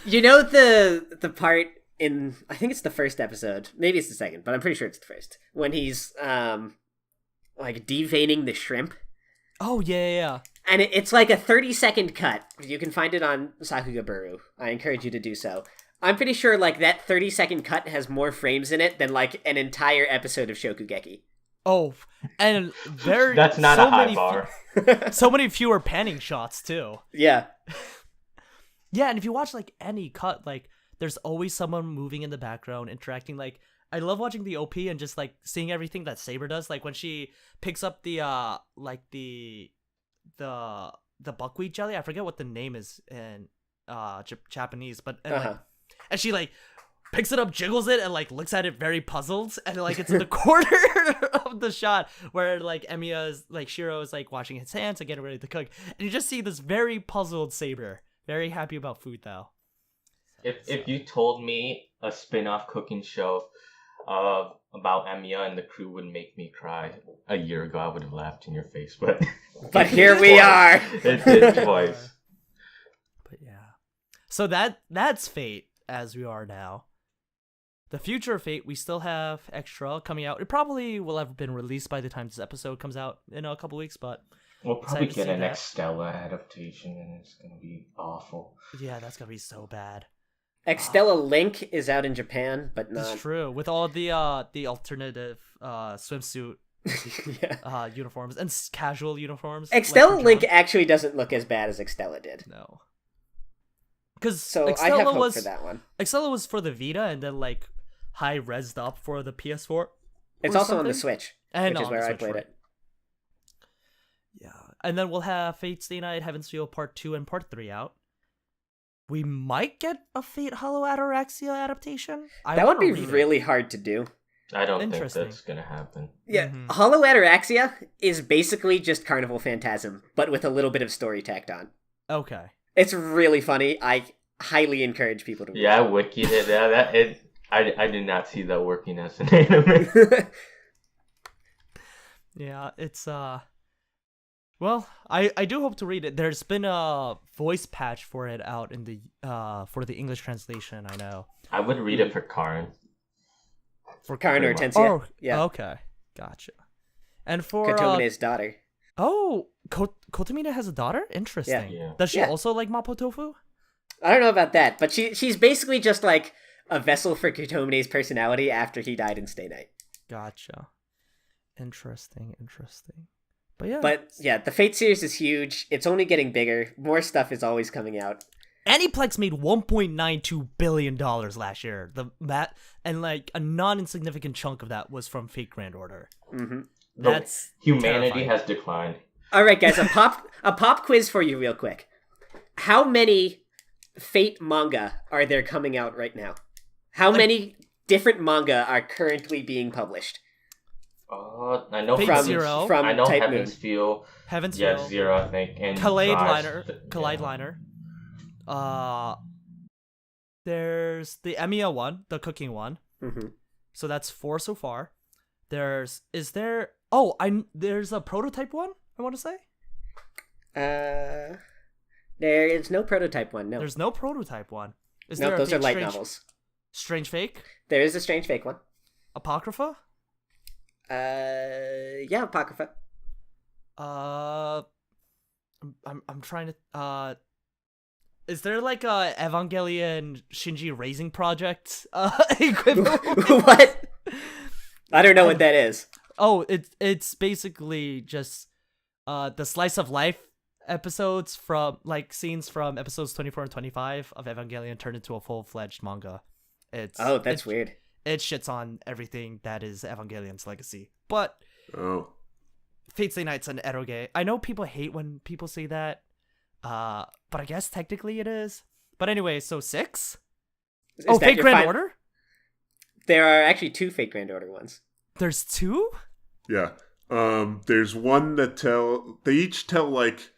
You know the part in, I think it's the first episode, maybe it's the second, but I'm pretty sure it's the first, when he's like deveining the shrimp, Oh, yeah. and it's like a 30-second cut. You can find it on Sakugaburu. I encourage you to do so. I'm pretty sure like that 30-second cut has more frames in it than like an entire episode of Shokugeki. Oh, and very That's not so a high many bar. so many fewer panning shots too. Yeah. Yeah, and if you watch like any cut, like there's always someone moving in the background, interacting. Like I love watching the OP and just like seeing everything that Saber does. Like when she picks up the like the buckwheat jelly. I forget what the name is in Japanese, but and she like picks it up, jiggles it, and like looks at it very puzzled, and like it's in the corner of the shot where like Emiya is like Shiro is like washing his hands and getting ready to cook, and you just see this very puzzled Saber, very happy about food though. If you told me a spin-off cooking show about Emiya and the crew would make me cry a year ago, I would have laughed in your face, but But here we are. It did twice. But yeah, so that's Fate as we are now. the future of Fate, we still have extra coming out. It probably will have been released by the time this episode comes out in a couple weeks, but We'll probably excited to get see an that. Extella adaptation, and it's gonna be awful. Yeah, that's gonna be so bad. Extella Link is out in Japan, but It's not. true with all the alternative swimsuit Yeah. uniforms and casual uniforms. Extella for Link John. actually doesn't look as bad as Extella did. No, because So I have hope for that one. Extella was for the Vita and then like high resed up for the PS4. It's or also on the something. Switch, And which is on where the I Switch, played right. it. Yeah, and then we'll have Fate Stay Night, Heaven's Feel Part 2 and Part 3 out. We might get a Fate Hollow Ataraxia adaptation. That would be wanna read it. really hard to do. I don't think Interesting. that's gonna happen. Yeah, Mhm. Hollow Ataraxia is basically just Carnival Phantasm, but with a little bit of story tacked on. Okay. It's really funny. I highly encourage people to read Yeah, Wiki did that. I did not see that working as an anime. it. Yeah, it's well, I do hope to read it. There's been a voice patch for it out in the for the English translation, I know. I would read it for Karn. For Karn Pretty much. Hortensia. Oh, Yeah. Okay. Gotcha. And for Kotomine's daughter. Kotomine has a daughter? Interesting. Yeah. Does she Yeah. also like Mapo Tofu? I don't know about that, but she's basically just like a vessel for Kotomine's personality after he died in Stay Night. Gotcha. Interesting. But yeah. But yeah, the Fate series is huge. It's only getting bigger. More stuff is always coming out. Aniplex made $1.92 billion last year. And like a non-insignificant chunk of that was from Fate Grand Order. Mm-hmm. That's Humanity terrifying. has declined. All right, guys, a pop quiz for you, real quick. How many Fate manga are there coming out right now? How many different manga are currently being published? I know Fate Heaven's- Zero. From I know Type Heaven's Moon. Feel. Heaven's Yeah, Feel, Zero, I think. And Kaleid Gosh, Liner. yeah. There's the Emiya one, the cooking one. Mm-hmm. So that's 4 so far. There's a prototype one, I want to say. There is no prototype one. No, There's no prototype one. Is no, there a those are Fate light Strange, novels. Strange Fake? There is a Strange Fake one. Apocrypha? Yeah, Apocrypha. I'm trying to is there like a Evangelion Shinji Raising Project equivalent? What? I don't know what that is. Oh, it's basically just the slice of life episodes from like scenes from episodes 24 and 25 of Evangelion turned into a full-fledged manga. Oh, that's weird. It shits on everything that is Evangelion's legacy. But Oh. Fate Stay Night's an eroge. I know people hate when people say that. But I guess technically it is. But anyway, so 6? Is Oh, that Fate your Grand Order? There are actually 2 Fate Grand Order ones. There's 2? Yeah. There's one that they each tell like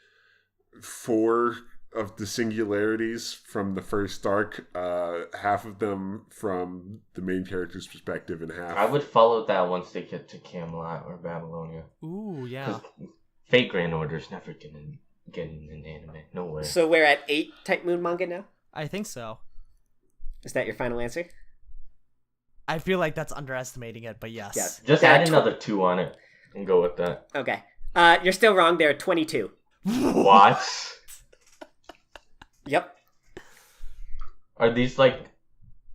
4 of the singularities from the first arc, half of them from the main character's perspective and half. I would follow that once they get to Camelot or Babylonia. Ooh, yeah. 'Cause Fate Grand Order's never gonna get in an anime. No way. So we're at 8 Type Moon manga now? I think so. Is that your final answer? I feel like that's underestimating it, but yes. Yes. Just There are add another 2 on it and go with that. Okay. You're still wrong. There are 22. What? Yep. Are these like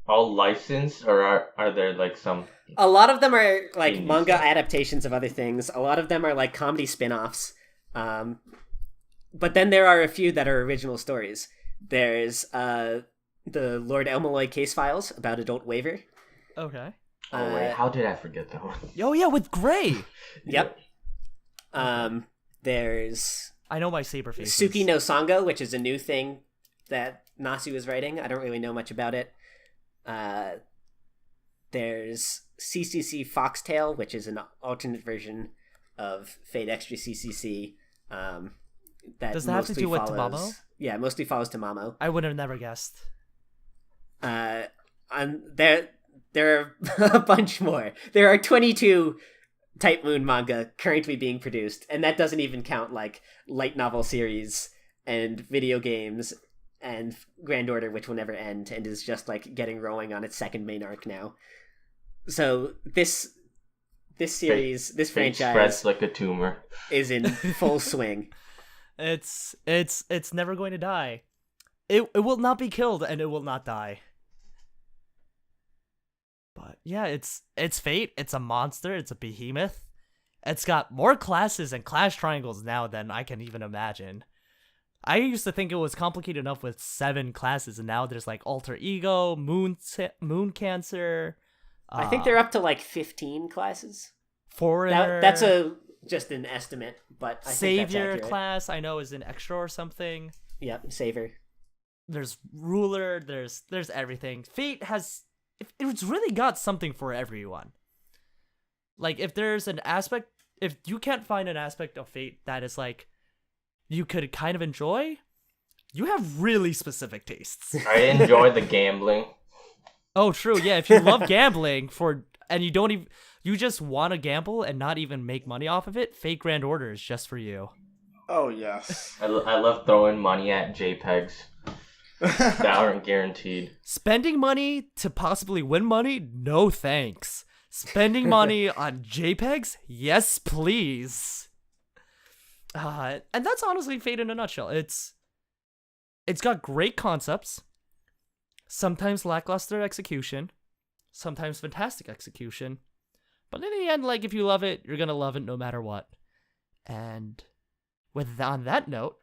all licensed, or are there like some? A lot of them are like Indie manga stuff. adaptations of other things. A lot of them are like comedy spin-offs. But then there are a few that are original stories. There's the Lord Elmaloy case files about adult waiver. Okay. Oh wait, how did I forget that one? Oh, yeah, with Gray. Yep. There's I know my saber faces. Suki no Sanga, which is a new thing that Nasu is writing. I don't really know much about it. There's CCC Foxtail, which is an alternate version of Fate Extra CCC. That Does that have to mostly do with follows- Tamamo? Yeah, mostly follows Tamamo. I would have never guessed. And there are a bunch more. There are 22 Type Moon manga currently being produced, and that doesn't even count like light novel series and video games and Grand Order, which will never end, and is just like getting rolling on its second main arc now. So this series, this Fate franchise spreads like a tumor. is in full swing. It's never going to die. It will not be killed, and it will not die. But yeah, it's Fate. It's a monster. It's a behemoth. It's got more classes and class triangles now than I can even imagine. I used to think it was complicated enough with 7 classes, and now there's like alter ego, moon cancer. I think they're up to like 15 classes. Foreigner. That's just an estimate, but I think Savior that's accurate. class. I know is an extra or something. Yep, Savior. There's ruler. There's everything. Fate has. It's really got something for everyone. Like if there's an aspect, if you can't find an aspect of Fate that is like you could kind of enjoy, you have really specific tastes. I enjoy the gambling. Oh, true. Yeah, if you love gambling and you don't even you just want to gamble and not even make money off of it, Fate Grand Order is just for you. Oh, yes. I love throwing money at JPEGs that aren't guaranteed. Spending money to possibly win money? No thanks. Spending money on JPEGs? Yes, please. And that's honestly Fate in a nutshell. It's got great concepts, sometimes lackluster execution, sometimes fantastic execution, but in the end, like if you love it, you're gonna love it no matter what. And on that note,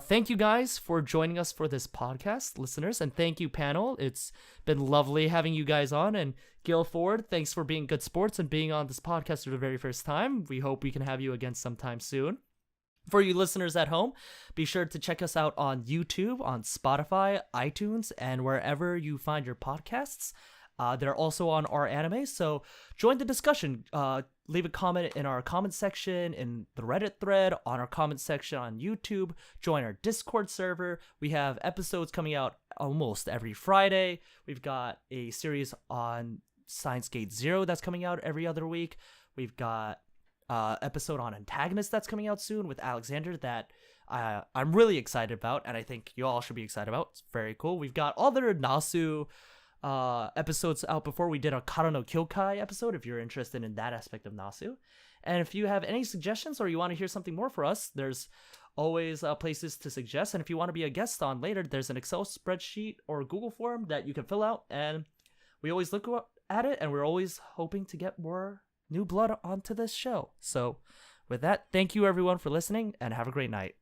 thank you guys for joining us for this podcast, listeners, and thank you, panel. It's been lovely having you guys on. And Gil Ford, thanks for being good sports and being on this podcast for the very first time. We hope we can have you again sometime soon. For you listeners at home, be sure to check us out on YouTube, on Spotify, iTunes, and wherever you find your podcasts. They're also on our anime, so join the discussion. Leave a comment in our comment section, in the Reddit thread, on our comment section on YouTube. Join our Discord server. We have episodes coming out almost every Friday. We've got a series on Science Gate Zero that's coming out every other week. We've got episode on Antagonist that's coming out soon with Alexander that I'm really excited about, and I think you all should be excited about. It's very cool. We've got other Nasu episodes out before. We did a Kara no Kyokai episode if you're interested in that aspect of Nasu. And if you have any suggestions or you want to hear something more for us, there's always places to suggest. And if you want to be a guest on later, there's an Excel spreadsheet or Google form that you can fill out, and we always look at it, and we're always hoping to get more new blood onto this show. So with that, thank you everyone for listening, and have a great night.